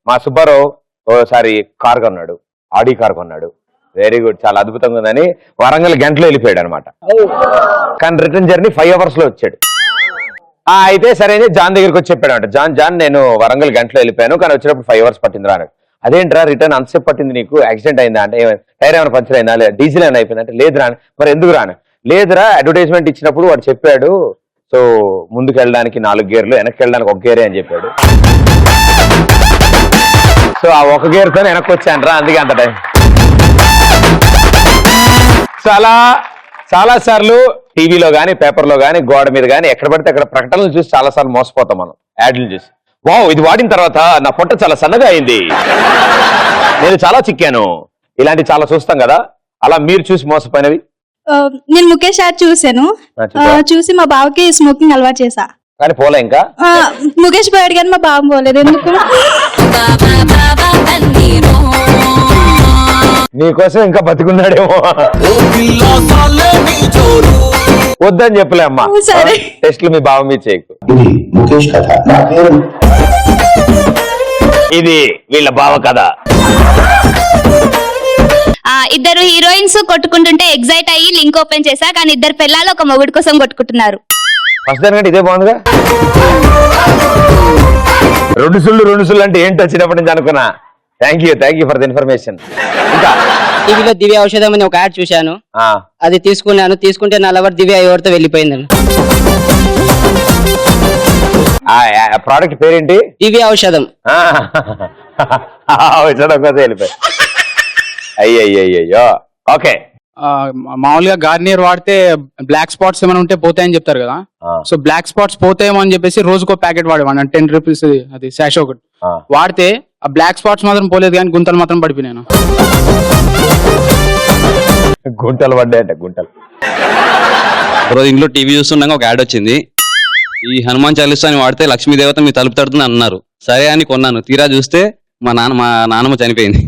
మా సుబ్బారావు ఓసారి కార్ కొన్నాడు, ఆడి కార్ కొన్నాడు. వెరీ గుడ్, చాలా అద్భుతంగా ఉందని వరంగల్ గంటలో వెళ్ళిపోయాడు అనమాట. కానీ రిటర్న్ జర్నీ 5 hours లో వచ్చాడు. అయితే సరే జాన్ దగ్గరికి వచ్చి చెప్పాడు అంట, జాన్ నేను వరంగల్ గంటలో వెళ్ళిపోయాను కానీ వచ్చినప్పుడు 5 hours పట్టిందిరా అన్నాడు. అదేంట్రా రిటర్న్ అంతసేపు పట్టింది నీకు, యాక్సిడెంట్ అయిందా అంటే, టైర్ ఏమైనా పంచర్ అయిందా, లేదా డీజిల్ ఏమైనా అయిపోయింది అంటే, లేదురా. మరి ఎందుకు రాను? లేదురా అడ్వర్టైజ్మెంట్ ఇచ్చినప్పుడు వాడు చెప్పాడు, సో ముందుకు వెళ్ళడానికి 4 గేర్లు, వెనక్కి వెళ్ళడానికి 1 గేరే అని చెప్పాడు. సో ఆ 1 గేర్తో వెనక్కి వచ్చాను రా, అందుకే అంత టైం. సో అలా చాలా సార్లు టీవీలో కానీ పేపర్లో కానీ గోడ మీద కానీ ఎక్కడ పడితే అక్కడ ప్రకటనలు చూసి చాలా సార్లు మోసపోతాం మనం, యాడ్లు చూసి. వావ్, ఇది వాడిన తర్వాత నా పొట్ట చాలా సన్నగా అయింది, నేను చాలా చిక్కాను, ఇలాంటి చాలా చూస్తాం కదా. అలా మీరు చూసి మోసపోయినవి? నేను ముఖేష్ యాడ్ చూసాను, చూసి మా బావకి స్మోకింగ్ అలవాటు చేసా. కానీ పోలే ఇంకా. ముఖేష్ పోయాడు కానీ మా బావ పోలేదు. ఎందుకు? నీకోసం ఇంకా బతికున్నాడేమో. వద్దని చెప్పలే అమ్మా, టెస్ట్లు మీ బావ మీద చేయకు. ఇది వీళ్ళ బావ కదా. ఇద్దరు హీరోయిన్స్ కొట్టుకుంటుంటే ఎగ్జైట్ అయ్యి లింక్ ఓపెన్ చేశా, కానీ ఇద్దరు పిల్లలు ఒక మొగుడు కోసం కొట్టుకుంటున్నారు. ఫస్ట్ దానికంటే ఇదే బాగుందిగా. 2 సుళ్ళు అంటే ఏంటి వచ్చినప్పటి నుంచి అనుకున్నా. Thank you for the information. ఇంకా టీవీలో దివ్య ఔషధం అని ఒక యాడ్ చూశాను, అది తీసుకున్నాను. తీసుకుంటే నా లవర్ దివ్య ఎవరితో వెళ్ళిపోయిందని. ప్రోడక్ట్ పేరేంటి? దివ్య ఔషధం. ఔషధం కోసం వెళ్ళిపోయి. అయ్యయ్యో. ఓకే, మామూలుగా గార్నియర్ వాడితే బ్లాక్ స్పాట్స్ ఏమైనా ఉంటే పోతాయని చెప్తారు కదా. సో బ్లాక్ స్పాట్స్ పోతాయేమో అని చెప్పేసి రోజుకో ప్యాకెట్ వాడేవాడిని, 10 రూపీస్ అది శాషో ఒకటి వాడితే ఆ బ్లాక్ స్పాట్స్ మాత్రం పోలేదు కానీ గుంతలు మాత్రం పడిపోయినాను. గుంటలు పడ్డాయంటే గుంటలు. రోజు ఇంట్లో టీవీ చూస్తుండగా ఒక యాడ్ వచ్చింది, ఈ హనుమాన్ చాలీసా అని వాడితే లక్ష్మీదేవత మీ తలుపు తడుతుంది అన్నారు. సరే అని కొన్నాను. తీరా చూస్తే మా నాన్నమ్మ చనిపోయింది.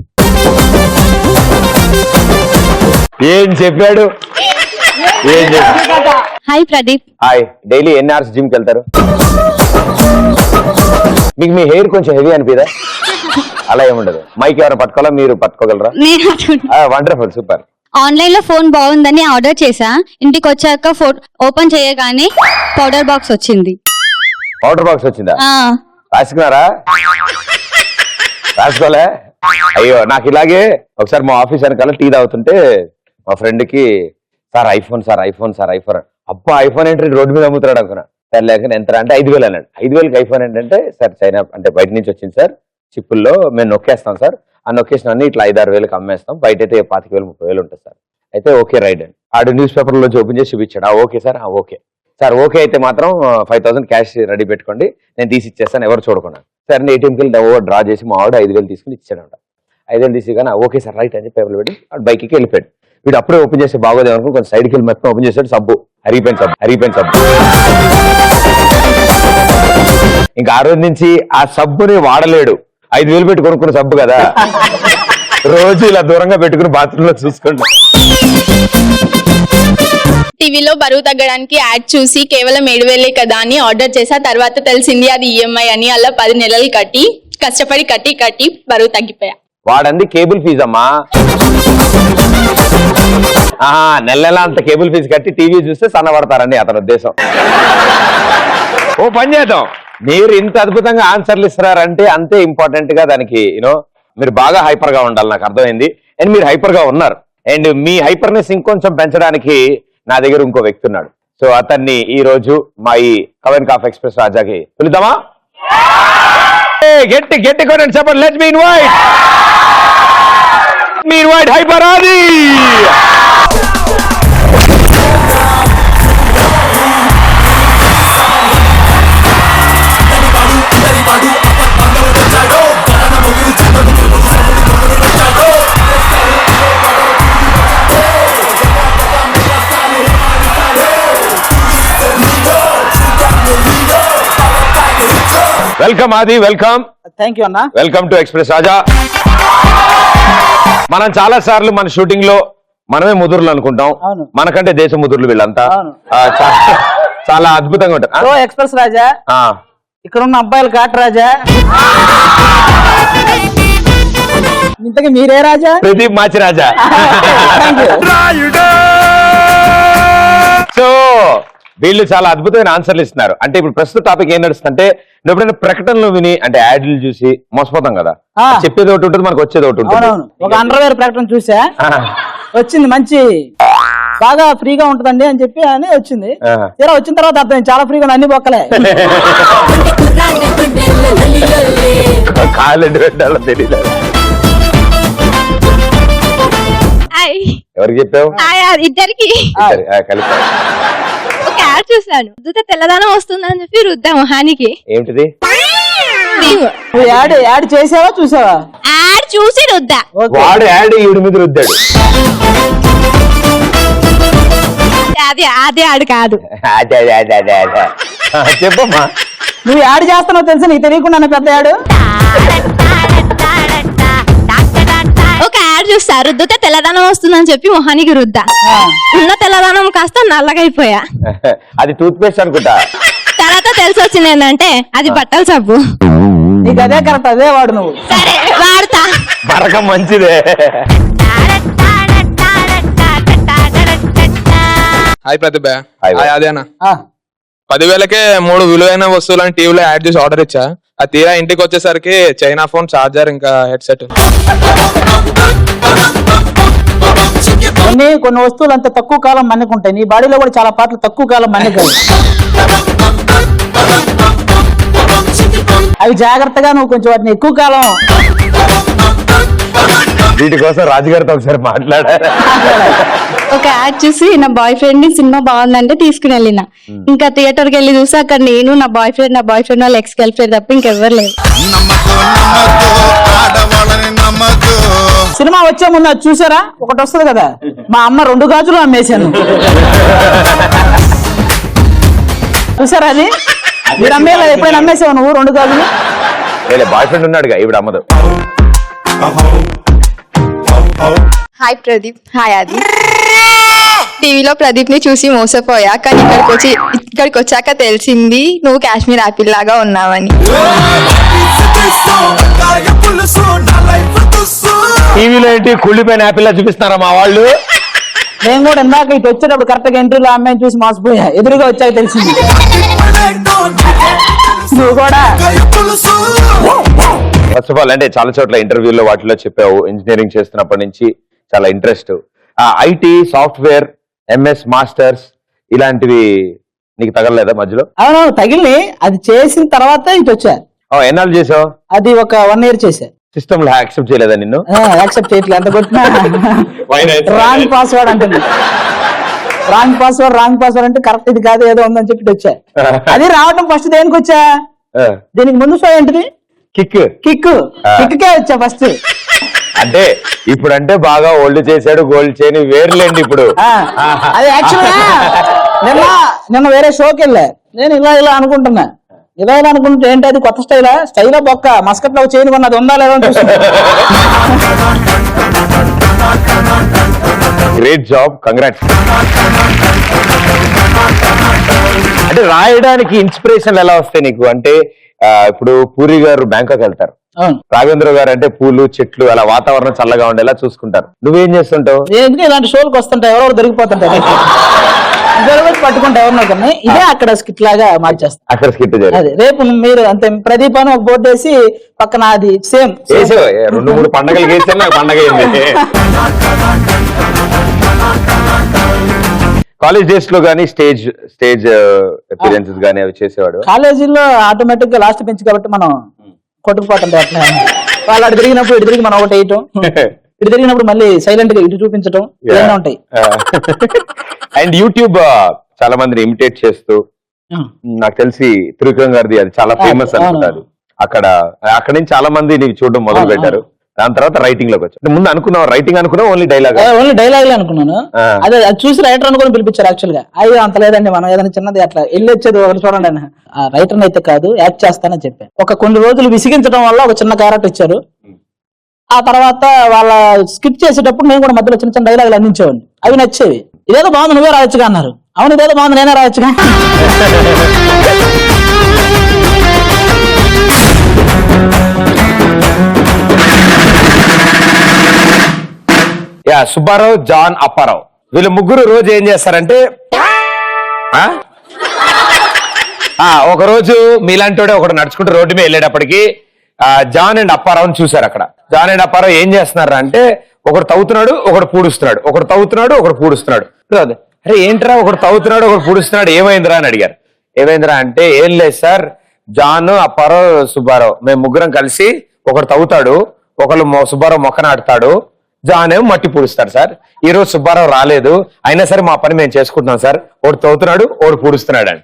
ఏం చెప్పాడు? హాయ్ ప్రదీప్. హాయ్. డైలీ ఎన్ని అవర్స్ జిమ్ కి వెళ్తారు? మీకు మీ హెయిర్ కొంచెం హెవీ అనిపిదా? అలా ఏముండదు. మైక్ ఎవరైనా పట్టుకోవాలా, మీరు పట్టుకోగలరా? Wonderful, super. ఆన్లైన్ లో ఫోన్ బాగుందని ఆర్డర్ చేసా, ఇంటికి వచ్చాక ఓపెన్ చేయగానే పౌడర్ బాక్స్ వచ్చింది. పౌడర్ బాక్స్ వచ్చిందా? రాసుకున్నారా? రాసుకోలే? అయ్యో, నాకు ఇలాగే ఒకసారి మా ఆఫీస్ వెనకాల టీ తాగుతుంటే మా ఫ్రెండ్ కి సార్ ఐఫోన్ అబ్బా ఐఫోన్ ఏంటి రోడ్డు మీద అమ్ముతున్నాడు అనుకున్నా. సార్ లేక ఎంత అంటే 5,000 అన్నాడు. 5,000కి ఐఫోన్ ఏంటంటే సార్ చైనా అంటే బయట నుంచి వచ్చింది సార్, చిప్పుల్లో మేము నొక్కేస్తాం సార్, ఆ నొక్కేసిన అన్ని ఇట్లా 5-6 వేలకు అమ్మేస్తాం, బయట అయితే 25,000-30,000 ఉంటుంది సార్. అయితే ఓకే రైట్ అని ఆడు న్యూస్ పేపర్ నుంచి ఓపెన్ చేసి చూపించాడు. Okay sir, okay sir, okay అయితే మాత్రం 5,000 క్యాష్ రెడీ పెట్టుకోండి, నేను తీసి ఇచ్చేస్తాను ఎవరు చూడకుండా. సార్ నేను ATMకి వెళ్ళి డ్రా చేసి మా ఆవిడ 5,000 తీసుకుని ఇచ్చాడంట. 5,000 తీసి కానీ ఓకే సార్ రైట్ అని పేపర్లు పెట్టి బైక్కి వెళ్ళిపోయాడు. వీడు అప్పుడే ఓపెన్ చేసి బాగోదేమో అనుకుని కొంచెం సైడ్కి వెళ్ళి మొత్తం ఓపెన్ చేశాడు. సబ్బు హరిపోయిన సబ్బు. ఇంకా ఆ రోజు నుంచి ఆ సబ్బుని వాడలేడు. 5,000 పెట్టి కొనుక్కున్న సబ్బు కదా, రోజు ఇలా దూరంగా పెట్టుకుని బాత్రూమ్ లో చూసుకోండి. టీవీలో బరువు తగ్గడానికి యాడ్ చూసి కేవలం 7,000 కదా అని ఆర్డర్ చేసా. తర్వాత తెలిసింది అది EMI అని. అలా 10 నెలలు కష్టపడి కట్టి బరువు తగ్గిపోయా. వాడంది కేబుల్ ఫీజు అమ్మా. నెల అంత కేబుల్ ఫీజు కట్టి టీవీ చూస్తే సన్నబడతారని అతని ఉద్దేశం. ఓ పని చేద్దాం, మీరు ఇంత అద్భుతంగా ఆన్సర్లు ఇస్తున్నారంటే అంతే ఇంపార్టెంట్ గా దానికి మీరు బాగా హైపర్ గా ఉండాలి, నాకు అర్థమైంది. అండ్ మీరు హైపర్ గా ఉన్నారు. అండ్ మీ హైపర్నెస్ ఇంకొంచెం పెంచడానికి నా దగ్గర ఇంకో వ్యక్తి ఉన్నాడు. సో అతన్ని ఈ రోజు మా ఈ కవెన్ కాఫ్ ఎక్స్ప్రెస్ రాజాకి పిలుద్దామా? గట్టి కొనండి చెప్పండి. లెట్స్ మీ ఇన్వైట్ హైపర్ ఆది. వెల్కమ్ ఆది, వెల్కమ్. థ్యాంక్ యూ అన్న. వెల్కమ్ టు ఎక్స్ప్రెస్ రాజా. మనం చాలా సార్లు మన షూటింగ్ లో మనమే ముదురులు అనుకుంటాం, మనకంటే దేశ ముదురులు వీళ్ళంతా. చాలా అద్భుతంగా ఉంటారు. ఎక్స్ప్రెస్ రాజా ఇక్కడ ఉన్న అబ్బాయిలు కాటు రాజా. ఇంతకీ మీరే రాజా? ప్రదీప్ మాచిరాజా. సో వీళ్ళు చాలా అద్భుతమైన ఆన్సర్లు ఇస్తున్నారు. అంటే ఇప్పుడు ప్రస్తుత టాపిక్ ఏం నడుస్తుందంటే నువ్వు ఎప్పుడైనా ప్రకటనలు విని అంటే యాడ్లు చూసి మోసపోతాం కదా, చెప్పేది ఒకటి ఉంటుంది మనకు వచ్చేది ఒకటి ఉంటుంది. అవునవును. ఒక అండర్వేర్ ప్రకటన చూసా, వచ్చింది మంచి బాగా ఫ్రీగా ఉంటుందండి అని చెప్పి అని వచ్చింది. తీరా వచ్చిన తర్వాత అర్థం చాలా ఫ్రీగా అన్ని బొక్కలే. కాలేండి పెట్టాలో తెలియదు. ఎవరికి చెప్పావు? ఇద్దరికి కలిపి ఒక యాడ్ చూసాను, రుద్దితే తెల్లదనం వస్తుందని చెప్పి రుద్దా మొహానికి. ఏమిటిది? నువ్వు యాడ్ చేసావా చూసావా? యాడ్ చూసి రుద్దా. వాడు యాడ్ ఈవిడ మీద రుద్దాడు. అదే యాడ్ కాదు. చెప్పమ్మా. నువ్వు యాడ్ చేస్తున్నావు తెలుసా, నీకు తెలియకుండా పెద్ద యాడ్. ఒక యాడ్ చూస్తా, రుద్దితే తెల్లదనం వస్తుందని చెప్పి మొహానికి రుద్దా. ఉన్న తెల్లదనం కాస్త నల్లగైపోయా. అది టూత్ పేస్ట్ అనుకుంటా. తర్వాత తెలిసి వచ్చింది ఏంటంటే అది బట్టల సబ్బు. నీకు అదే కరెక్ట్, అదే వాడు నువ్వు. సరే వాడతా. మరకం మంచిదే. హాయ్ ప్రతిభ. హాయ్. అదేనా 10,000కే 3 విలువైన వస్తువులను టీవీలో యాడ్ చేసి ఆర్డర్ ఇచ్చా. ఆ తీరా ఇంటికి వచ్చేసరికి చైనా ఫోన్, చార్జర్, ఇంకా హెడ్సెట్. కొన్ని వస్తువులు అంత తక్కువ కాలం మన్నికుంటాయి. నీ బాడీలో కూడా చాలా పాటలు తక్కువ కాలం మన్నికాయి. అవి జాగ్రత్తగా నువ్వు కొంచెం వాటిని ఎక్కువ కాలం. వీటి కోసం రాజుగారితో ఒకసారి మాట్లాడారు. ఒక యాడ్ చూసి నా బాయ్ ఫ్రెండ్ ని సినిమా బాగుందంటే తీసుకుని వెళ్ళిన. ఇంకా థియేటర్ కి వెళ్ళి చూసి అక్కడ నేను నా బాయ్ ఫ్రెండ్ వాళ్ళ ఎక్స్ గర్ల్ ఫ్రెండ్ తప్ప ఇంకెవ్వరు లేదు. సినిమా వచ్చే ముందు అది చూసారా? ఒకటి వస్తుంది కదా, మా అమ్మ 2 గాజులు అమ్మేశాను. చూసారా అది? మీరు అమ్మేలా ఎప్పుడైనా అమ్మేసావు నువ్వు 2 గాజులు? బాయ్ ఫ్రెండ్ ఉన్నాడుగా, ఈవిడ అమ్మదు. హాయ్ ప్రదీప్. హాయ్ ఆది. టీవీలో ప్రదీప్ ని చూసి మోసపోయా, కానీ ఇక్కడికి వచ్చాక తెలిసింది నువ్వు కాశ్మీర్ యాపిల్ లాగా ఉన్నావని. టీవీలో ఏంటి కుళ్ళిపోయిన యాపిల్ చూపిస్తారా మా వాళ్ళు? నేను కూడా ఇందాక ఇటు వచ్చేటప్పుడు కరెక్ట్ గా ఎంట్రీలో అమ్మాయిని చూసి మోసపోయా, ఎదురుగా వచ్చాక తెలిసింది. నువ్వు కూడా ఫస్ట్ ఆఫ్ ఆల్ అంటే చాలా చోట్ల ఇంటర్వ్యూలో వాటిలో చెప్పావు ఇంజనీరింగ్ చేస్తున్నప్పటి నుంచి చాలా interest. IT, software, MS, masters ఇలాంటివి నీకు తగలలేదా మధ్యలో? అవునవును తగిలి. అది చేసిన తర్వాత ఇటు వచ్చా. ఎన్నాళ్ళు చేసావు? అది ఒక 1 year చేశా. సిస్టమ్ లో యాక్సెప్ట్ చేయలేదా నిన్ను? యాక్సెప్ట్ చేయట్లేదు. అంత కొట్టినా రాంగ్ పాస్వర్డ్ అంటుంది. రాంగ్ పాస్వర్డ్ అంటే కరెక్ట్ ఇది కాదు ఏదో ఉందని చెప్పి వచ్చా. అది రావటం ఫస్ట్ దేనికి వచ్చా? దీనికి ముందు షో ఏంటిది? కిక్కే వచ్చా ఫస్ట్. అంటే ఇప్పుడు అంటే బాగా ఓల్డ్ చేశాడు, గోల్డ్ చేయని వేర్లేండి ఇప్పుడు. అది యాక్చువల్గా నిన్న వేరే షోకి వెళ్ళా. నేను ఇలా అనుకుంటున్నా, ఇలా అనుకుంటే ఏంటి అది కొత్త స్టైలా బొక్క మస్కట్ లో చేయని కొన్నది ఉందా లేదా చూసి. Great job, congrats. అంటే రాయడానికి ఇన్స్పిరేషన్ ఎలా వస్తాయి నీకు? అంటే ఇప్పుడు పూరి గారు బ్యాంకాక్ వెళ్తారు, రాఘవేంద్ర గారు అంటే పూలు, చెట్లు, అలా వాతావరణం చల్లగా ఉండేలా చూసుకుంటారు. నువ్వేం చేస్తుంటావు? ఇలాంటి షోలకు వస్తుంటాయి, ఎవరో దొరికిపోతుంటాయి, పట్టుకుంటా ఎవరినో కానీ. ఇదే అక్కడ స్కిట్ లాగా మార్చేస్తాం. అక్కడ స్కిట్ అదే రేపు మీరు అంతే ప్రదీప్ అని ఒక బోర్డు వేసి పక్కన అది సేమ్ 2-3 పండగలు వేస్తే నాకు పండగ అయింది. కాలేజ్ డేస్ లో గానీ స్టేజ్ అపియరెన్సెస్ గానీ అవి చేసేవాడు. కాలేజీలో ఆటోమేటిక్ గా లాస్ట్ బెంచ్ కాబట్టి మనం కొట్టుకుపోతుంటాయి. అట్లా వాళ్ళు అటు తిరిగినప్పుడు ఇటు తిరిగి మనం ఒకటి వేయటం, ఇటు తిరిగినప్పుడు మళ్ళీ సైలెంట్ గా ఇటు చూపించడం ఇవన్నీ ఉంటాయి. అండ్ యూట్యూబ్ చాలా మందిని ఇమిటేట్ చేస్తూ, నాకు తెలిసి త్రివిక్రమ్ గారిది అది చాలా ఫేమస్ అనుకుంటారు. అక్కడ నుంచి చాలా మంది నీకు చూడడం మొదలు పెట్టారు. దాని తర్వాత రైటింగ్ లోకి వచ్చారు. ముందు అనుకున్నావు రైటింగ్ అనుకున్నావు ఓన్లీ డైలాగ్ అనుకున్నాను. అదే అది చూసి రైటర్ అనుకుని పిలిపించారు. యాక్చువల్ గా అయ్యో అంత లేదండి, మనం ఏదైనా చిన్నది అట్లా వెళ్ళి వచ్చేది ఒకటి చూడండి అని. రైటర్ అయితే కాదు, యాక్ట్ చేస్తానని చెప్పాను. కొన్ని రోజులు విసిగించడం వల్ల ఒక చిన్న క్యారెక్టర్ ఇచ్చారు. ఆ తర్వాత వాళ్ళ స్కిట్ చేసేటప్పుడు నేను కూడా మధ్యలో చిన్న చిన్న డైలాగులు అందించేవాడిని. అవి నచ్చేవి. ఇదేదో బాగుంది నువ్వే రాయొచ్చుగా అన్నారు. అవును ఇదేదో బాగుంది నేనే రాయొచ్చుగా. యా సుబ్బారావు, జాన్, అప్పారావు వీళ్ళు ముగ్గురు రోజు ఏం చేస్తారంటే ఒక రోజు మీలాంటి ఒకడు నడుచుకుంటూ రోడ్డు మీద వెళ్ళేటప్పటికి జాన్ అండ్ అప్పారావుని చూశారు. అక్కడ జాన్ అండ్ అప్పారావు ఏం చేస్తున్నారు అంటే ఒకడు తవ్వుతున్నాడు, ఒకడు పూడుస్తున్నాడు, ఒకడు తవ్వుతున్నాడు, ఒకడు పూడుస్తున్నాడు. అరే ఏంట్రా ఒకడు తవ్వుతున్నాడు, ఒకడు పూడుస్తున్నాడు, ఏమైందిరా అని అడిగారు. ఏమైందిరా అంటే ఏం లేదు సార్, జాన్, అప్పారావు, సుబ్బారావు మేము ముగ్గురం కలిసి ఒకడు తవ్వుతాడు, ఒకళ్ళు సుబ్బారావు మొక్క నాటుతాడు, జాన్ ఏమో మట్టి పూడుస్తాడు సార్. ఈ రోజు సుబ్బారావు రాలేదు, అయినా సరే మా పని మేము చేసుకుంటున్నాం సార్. ఒకడు తవ్వుతున్నాడు, ఒకడు పూడుస్తున్నాడు అని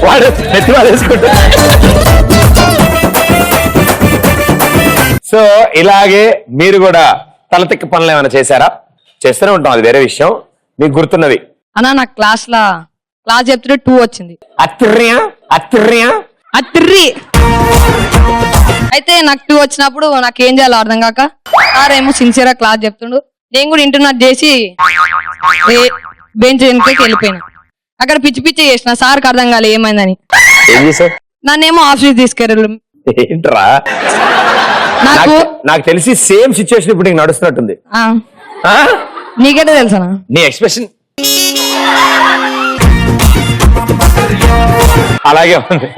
వాడు సో ఇలాగే మీరు కూడా తలతిక్క పనులు ఏమైనా చేశారా? చేస్తూనే ఉంటాం, అది వేరే విషయం. మీకు గుర్తున్నవి అన్నా నాకు క్లాస్ చెప్తుంటే 2 వచ్చింది. అత్తిర్రి అయితే నాకు 2 వచ్చినప్పుడు నాకు ఏం చేయాలో అర్థం కాక సార్ ఏమో సిన్సియర్ గా క్లాస్ చెప్తుండు, నేను కూడా ఇంటర్నెట్ చేసి బెంచ్ వెనుకకి వెళ్ళిపోయినా. అక్కడ పిచ్చి పిచ్చి చేసిన, సార్కి అర్థం కాలే ఏమైందని. నన్నేమో ఆఫీస్ తీసుకెళ్ళి ఏంట్రా నాకు తెలిసి సేమ్ సిచ్యువేషన్ ఇప్పుడు నడుస్తున్నట్టుంది. నీకెట్లా తెలుసా? నీ ఎక్స్ప్రెషన్ అలాగే ఉంది.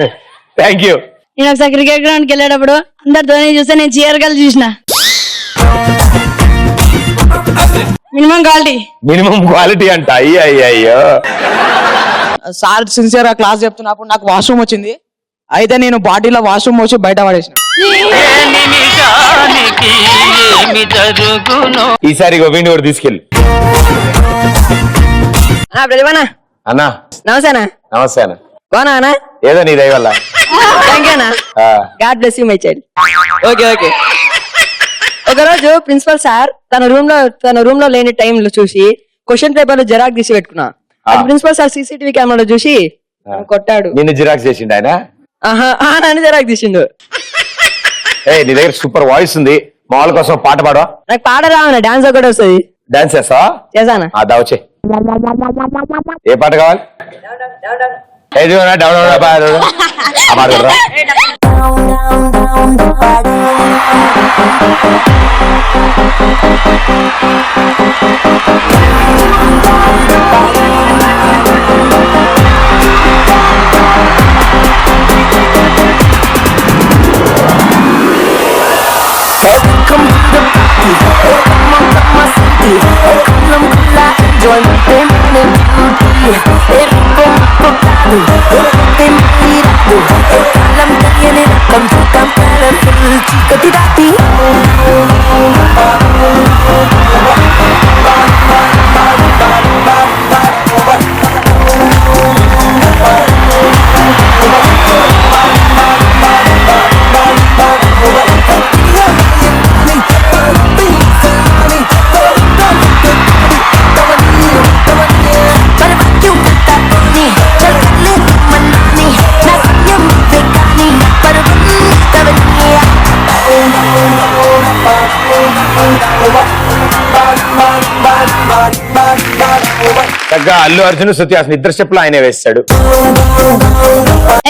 Thank you. నేను ఒకసారి క్రికెట్ గ్రౌండ్కి వెళ్ళేటప్పుడు అందరు ధోని చూస్తే నేను చీర కలిసి చూసిన. మినిమం క్వాలిటీ అంట. అయ్యో సార్ సిన్సియర్ గా క్లాస్ చెప్తున్నప్పుడు నాకు వాష్రూమ్ వచ్చింది. అయితే నేను బాడీలో వాష్రూమ్ వచ్చి బయట పడేసిన. ఈసారి వీడిని కూడా తీసుకెళ్ళి. అన్నా నమస్తే నమస్తే అన్న. కోనా ఏదో నీ దయ వల్ల. God bless you my child. Okay okay. ఒకరోజు ప్రిన్సిపల్ సార్ తన రూమ్ లో లేని టైంలో చూసి క్వశ్చన్ పేపర్ లో జిరాక్స్ తీసి పెట్టుకున్నా. ప్రిన్సిపల్ సార్ సీసీటీవీ కెమెరాలో చూసి కొట్టాడు. నిన్ను జిరాక్స్ చేసిండు ఆయన? నన్ను జిరాక్స్ తీసిండు. నీ దగ్గర సూపర్ వాయిస్ ఉంది, మా వాళ్ళ కోసం పాట పాడవా? నాకు పాట రావన్నా, డాన్స్ ఒకటి వస్తుంది. డాన్స్ చేస్తావా? చేసానా? వచ్చే ఏ పాట కావాలి? చక్కగా అల్లు అర్జున్, శృతి హాసన్ ఇద్దరు స్టెప్లు ఆయనే వేస్తాడు.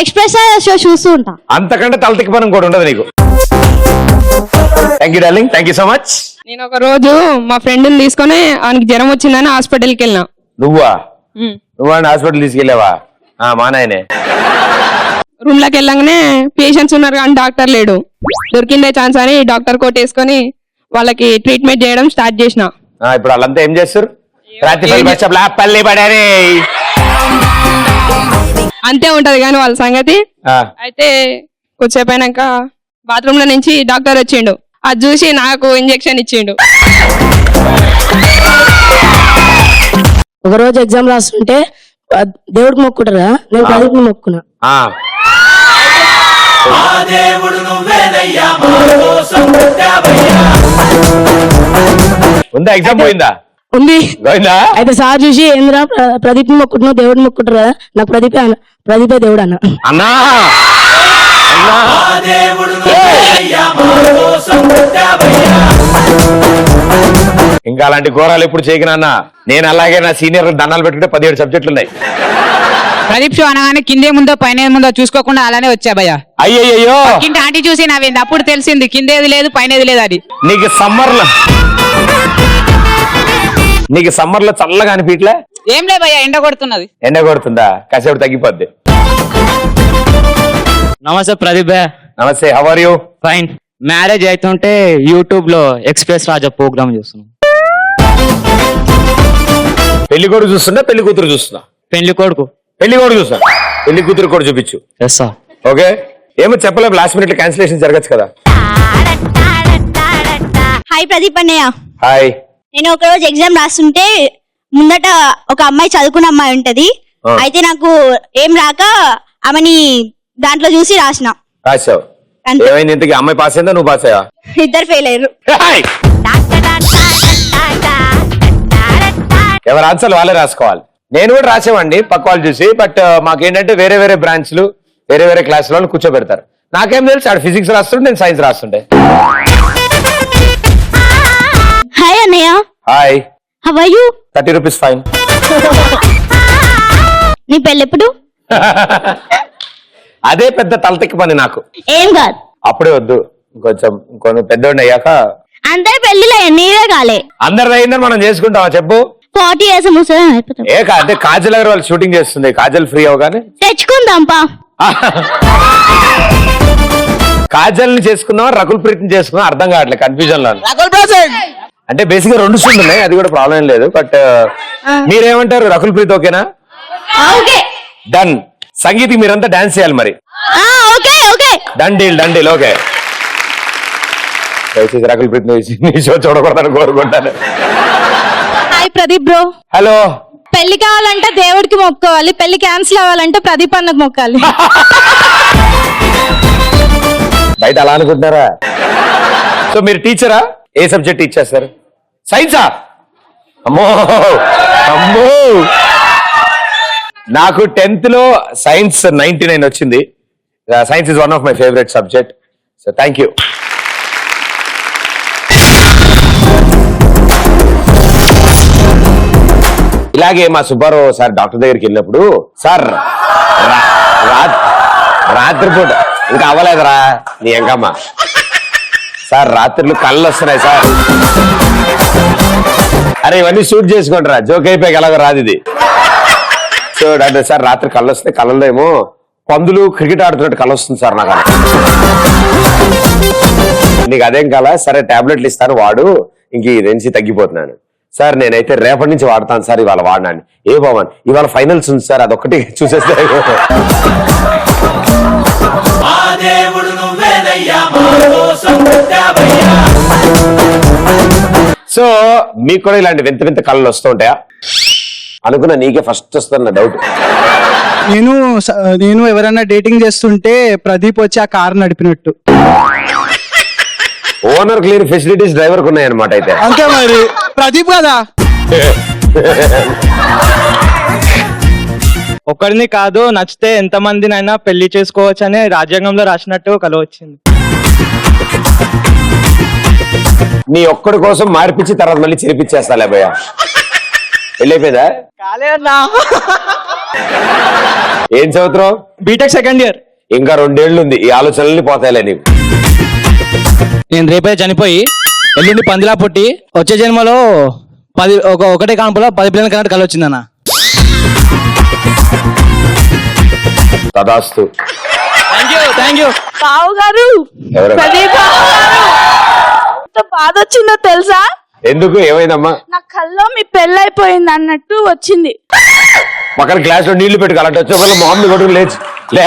ఎక్స్ప్రెస్ షో చూస్తూ ఉంటా. అంతకంటే తలతికి పనం కూడా ఉండదు నీకు. Thank you darling, thank you so much. నేను ఒక రోజు మా ఫ్రెండ్ తీసుకొని ఆయనకి జ్వరం వచ్చిందని హాస్పిటల్కి వెళ్ళినా. నువ్వా హాస్పిటల్ తీసుకెళ్ళావా? మా నాయనే. రూమ్ లోకి వెళ్ళగానే పేషెంట్స్ ఉన్నారు కానీ డాక్టర్ లేడు. దొరికిందే ఛాన్స్ అని డాక్టర్ కోట్ వేసుకొని వాళ్ళకి ట్రీట్మెంట్ చేయడం స్టార్ట్ చేసిన. ఇప్పుడు వాళ్ళంతా ఏం చేస్తారు? అంతే ఉంటది కానీ వాళ్ళ సంగతి. అయితే కొద్దిసేపు అయినాక బాత్రూమ్ లో నుంచి డాక్టర్ వచ్చిండు. అది చూసి నాకు ఇంజెక్షన్ ఇచ్చిండు. ఒక రోజు ఎగ్జామ్ రాస్తుంటే దేవుడికి మొక్కుంటారు కదా, నేను ప్రదీప్ ని మొక్కున్నా. ఉందా ఎగ్జామ్ పోయిందా? ఉంది. అయితే సార్ చూసి ఏంద్రా ప్రదీప్ ని మొక్కుంటున్నావు, దేవుడిని మొక్కుంటారు కదా, నాకు ప్రదీపే దేవుడు అన్న. అన్నా ఇంకా అలాంటి ఘోరాలు ఎప్పుడు చేయకనా? నేను అలాగే నా సీనియర్ దండాలు పెట్టుకుంటే 17 సబ్జెక్టులు ఉన్నాయి. ప్రదీప్ షో అనగానే కిందే ముందో పైన ముందో చూసుకోకుండా అలానే వచ్చా భయ్య. అయ్యయ్యో కింద ఆంటీ చూసి నవ్వింది, అప్పుడు తెలిసింది కిందేది లేదు పైనది లేదు అది. నీకు సమ్మర్ లో చల్లగా అనిపించలే? ఏం లే భయ్య, ఎండ కొడుతున్నది. ఎండ కొడుతుందా? కాసేపు తగ్గిపోద్ది. నమస్తే ప్రదీప్ భయ్య. నమస్తే, how are you? Fine. Marriage అవుతుంటే యూట్యూబ్ లో ఎక్స్ప్రెస్ రాజా ప్రోగ్రామ్ చూస్తున్నాం. పెళ్లి కొడుకు చూస్తున్నా, పెళ్లి కూతురు చూస్తున్నా? పెళ్లి కొడుకు. పెళ్లి కొడుకు చూస్తా, పెళ్లి కూతురు కూడా చూపించు. Yes sir. ఓకే, ఏమో చెప్పలేము, లాస్ట్ మినిట్ క్యాన్సిలేషన్ జరగచ్చు కదా. హాయ్ ప్రదీప్ అన్నయ్య. హాయ్. నేను ఒక రోజు ఎగ్జామ్ రాస్తుంటే ముందట ఒక అమ్మాయి చదువుకున్న అమ్మాయి ఉంటది. అయితే నాకు ఏం రాక ఆమెని దాంట్లో చూసి రాసిన. రాసావు? అంతే. ఏమైంది ఇంతకి? అమ్మాయి పాస్ అయిందా, నువ్వు పాస్ అయ్యా? ఇద్దరు ఫెయిల్ అయ్యారు. ఎవరి ఆన్సర్లు వాళ్ళే రాసుకోవాలి. నేను కూడా రాసేవాడిని పక్క వాళ్ళు చూసి, బట్ మాకేంటంటే వేరే వేరే బ్రాంచ్లు వేరే వేరే క్లాసులో కూర్చోబెడతారు. నాకేం తెలుసు, ఆడ ఫిజిక్స్ రాస్తుంటే నేను సైన్స్ రాస్తుంటే. హాయ్ అన్నయ్య. Hi. How are you? 30 rupees fine. నీ పెళ్ళెప్పుడు? అదే పెద్ద తలతిక్క పని నాకు. ఏం కాదు. అప్పుడే వద్దు, కొంచెం పెద్దోడిని అయ్యాక. అందరి పెళ్లిలో నీరే కాలే. అందరిది అయిందని మనం చేసుకుంటావా చెప్పు? 40 years ముసలి అయిపోతాం. అంటే కాజల్ గారు వాళ్ళు షూటింగ్ చేస్తుంది, కాజల్ ఫ్రీ అవగానే తెచ్చుకుందాం పా. కాజల్ ని చేసుకుందాం, రకుల్ ప్రీత్ ని చేసుకుందాం, అర్థం కావట్లేదు, కన్ఫ్యూజన్ లో. అంటే బేసిక్ గా 2 సీన్లు ఉన్నాయి, అది కూడా ప్రాబ్లం ఏం లేదు. బట్ మీరేమంటారు, రకుల్ ప్రీత్ ఓకేనా? Okay done. సంగీత్ మీరంతా డాన్స్ చేయాలి మరి. Okay okay done deal. Okay, దయచేసి రకుల్ ప్రీత్ నీ షో చూడకూడదని కోరుకుంటాను. Hi Pradeep bro. హలో. పెళ్లి కావాలంటే దేవుడికి మొక్కోవాలి, పెళ్లి క్యాన్సిల్ అవ్వాలంటే ప్రదీప్ అన్నకు మొక్కాలి. బయట అలా అనుకుంటున్నారా? సో మీరు టీచరా? ఏ సబ్జెక్ట్ టీచ్ చేస్తారు? సైన్సా? అమ్మో అమ్మో, నాకు 10th లో సైన్స్ 99 వచ్చింది. Science is one of my favourite subject. So thank you. ఇలాగే మా సుబ్బారావు సార్ డాక్టర్ దగ్గరికి వెళ్ళినప్పుడు, సార్ రాత్రిపూట ఇంకా అవ్వలేదురా నీ ఎంకమ్మ, సార్ రాత్రులు కళ్ళు వస్తున్నాయి సార్. అరే ఇవన్నీ షూట్ చేసుకుంటారా, జోక్ అయిపోయి ఎలాగో రాదు ఇది. సో డాక్టర్ సార్ రాత్రి కళ్ళు వస్తాయి, కళ్ళలో ఏమో పందులు క్రికెట్ ఆడుతున్నట్టు కళ్ళు వస్తుంది సార్ నాకు. నీకు అదేం కల? సరే టాబ్లెట్లు ఇస్తాను వాడు, ఇంక ఈ నుంచి తగ్గిపోతున్నాను. సార్ నేనైతే రేపటి నుంచి వాడతాను సార్, ఇవాళ వాడినాను. ఏ భవన్ ఇవాళ ఫైనల్స్ ఉంది సార్, అదొక్కటి చూసేస్తే. సో మీకు కూడా ఇలాంటి వింత వింత కళలు వస్తూ ఉంటాయా? అనుకున్నా నీకే ఫస్ట్ వస్తున్న డౌట్. నేను ఎవరైనా డేటింగ్ చేస్తుంటే ప్రదీప్ వచ్చి ఆ కారు నడిపినట్టు. ఓనర్ క్లియర్ ఫెసిలిటీస్ డ్రైవర్ కు ఉన్నాయన్నమాట. అయితే అంతే మరి, ప్రదీప్ కదా. ఒకరిని కాదు, నచ్చితే ఎంత మందినైనా పెళ్లి చేసుకోవచ్చు అని రాజ్యాంగంలో రాసినట్టు కల వచ్చింది. నీ ఒక్కడి కోసం మార్పించి తర్వాత మళ్ళీ చిరిపించేస్తాలే భయ్యా. వెళ్ళైపోయిందా? ఏం చదువుతున్నావు? B Tech second year. ఇంకా 2 ఏళ్ళు ఉంది, ఈ ఆలోచనల్ని పోతాయిలే నీకు. నేను రేపే చనిపోయి ఎల్లుండి పందిలా పుట్టి వచ్చే జన్మలో ఒకటే కాన్పులో 10 పిల్లల కన్నా కల వచ్చిందన్న. తదాస్తు. Thank you. బావు గారు, ఎవరు? ప్రదీప్ ఎంత బాధ వచ్చిందో తెలుసా? ఎందుకు, ఏమైందమ్మా? నా కల్లో మీ పెళ్ళైపోయింది అన్నట్టు వచ్చింది. పక్కన గ్లాస్ లో నీళ్లు పెట్టుకు అలాంటి వచ్చే వల్ల మామూలు కొడుకు లేచి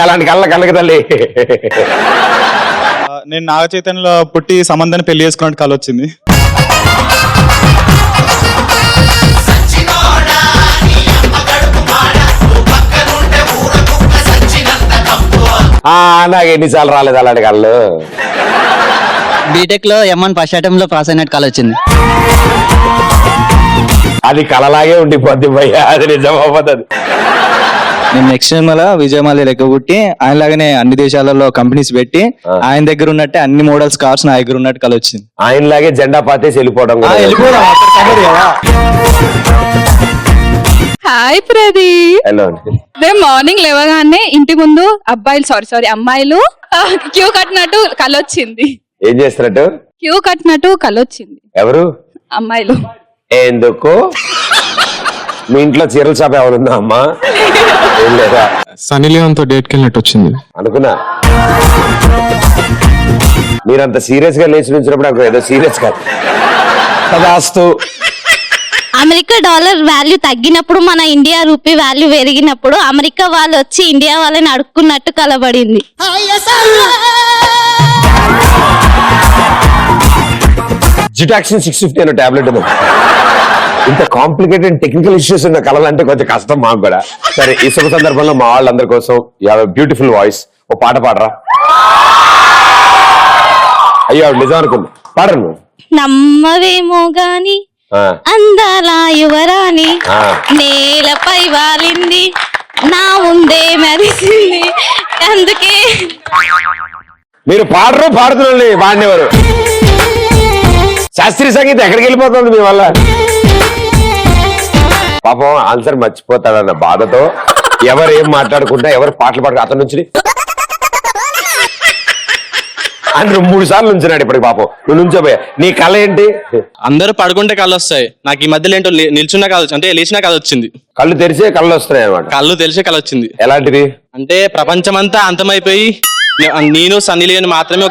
అలాంటి కళ్ళకి తల్లి. నేను నాగ చైతన్యలో పుట్టి సంబంధాన్ని పెళ్లి చేసుకున్నట్టు కల వచ్చింది. నాకు ఎన్నిసార్లు రాలేదు అలాంటి కళ్ళు. బీటెక్ లో M1 ఫస్ట్ అటెంప్ట్ లో పాస్ అయినట్టు కల వచ్చింది. అది కలలాగే ఉండిపోద్ది భయ్యా, అది నిజం అవ్వదు. నేను నెక్స్ట్ జన్మల విజయమాలి లెక్క పుట్టి ఆయనలాగానే అన్ని దేశాలలో కంపెనీస్ పెట్టి ఆయన దగ్గర ఉన్నట్టే అన్ని మోడల్స్ కార్స్ నా దగ్గర ఉన్నట్టు కల వచ్చింది. ఆయనలాగే జెండా పాతేసి వెళ్ళిపోవడం. Hi hi Pradeep. హలో. రేపు మార్నింగ్ లేవగానే ఇంటి ముందు అమ్మాయిలు క్యూ కట్టినట్టు కలొచ్చింది. ఏం చేస్తున్నట్టు? క్యూ కట్టినట్టు కలొచ్చింది. ఎవరు? అమ్మాయిలు. ఎందుకు? మీ ఇంట్లో చీరల షాప్ ఎవరుందా అమ్మా? ఏం లేదా? సన్నీ లియోన్ తో డేట్ కెళ్ళినట్టు వచ్చింది అనుకున్నా. మీరంత సీరియస్ గా లేచి నుంచినప్పుడు నాకు ఏదో సీరియస్ కాదు. తదాస్తు. అమెరికా డాలర్ వాల్యూ తగ్గినప్పుడు మన ఇండియా రూపీ వాల్యూ పెరిగినప్పుడు అమెరికా వాళ్ళు వచ్చి ఇండియా వాళ్ళని అడుక్కున్నట్టు కలబడింది. జిటాక్సిన్ 650 అనే టాబ్లెట్ ఉంది. ఇంత కాంప్లికేటెడ్ టెక్నికల్ ఇష్యూస్ ఉన్న కళలంటే కొంచెం కష్టం మాకు కూడా. సరే, ఈ శుభ సందర్భంలో మా వాళ్ళందరి కోసం you have a beautiful voice. ఓ పాట పాడరా. అయ్యో నిజం అనుకున్నా. పాడరు. నమ్మవేమో గాని అందాల యువరాణి నేలపై వాలింది నా ముందే మెరిసింది అందుకే. మీరు పాడరు, పాడుతున్నాండి పాడినవారు. శాస్త్రీయ సంగీతం ఎక్కడికి వెళ్ళిపోతుంది మీ వల్ల? పాపం ఆన్సర్ మర్చిపోతాడన్న బాధతో ఎవరు ఏం మాట్లాడుకుంటా, ఎవరు పాటలు పాడుకు అతని నుంచి అని 3 సార్లు ఉంచినాడు ఇప్పటికి. పాపం నువ్వు నుంచోపోయా. నీ కళ ఏంటి? అందరూ పడుకుంటే కళ్ళు వస్తాయి, నాకు ఈ మధ్యలో ఏంటో నిల్చున్నా కళ్ళు అంటే లేచినా కళ్ళు వచ్చింది. కళ్ళు తెరిచే కళ్ళు వస్తున్నాయి అన్నమాట. కళ్ళు తెలిసే కళ్ళు వచ్చింది. ఎలాంటిది? అంటే ప్రపంచమంతా అంతమైపోయి నేను సన్నీ లియోన్ మాత్రమే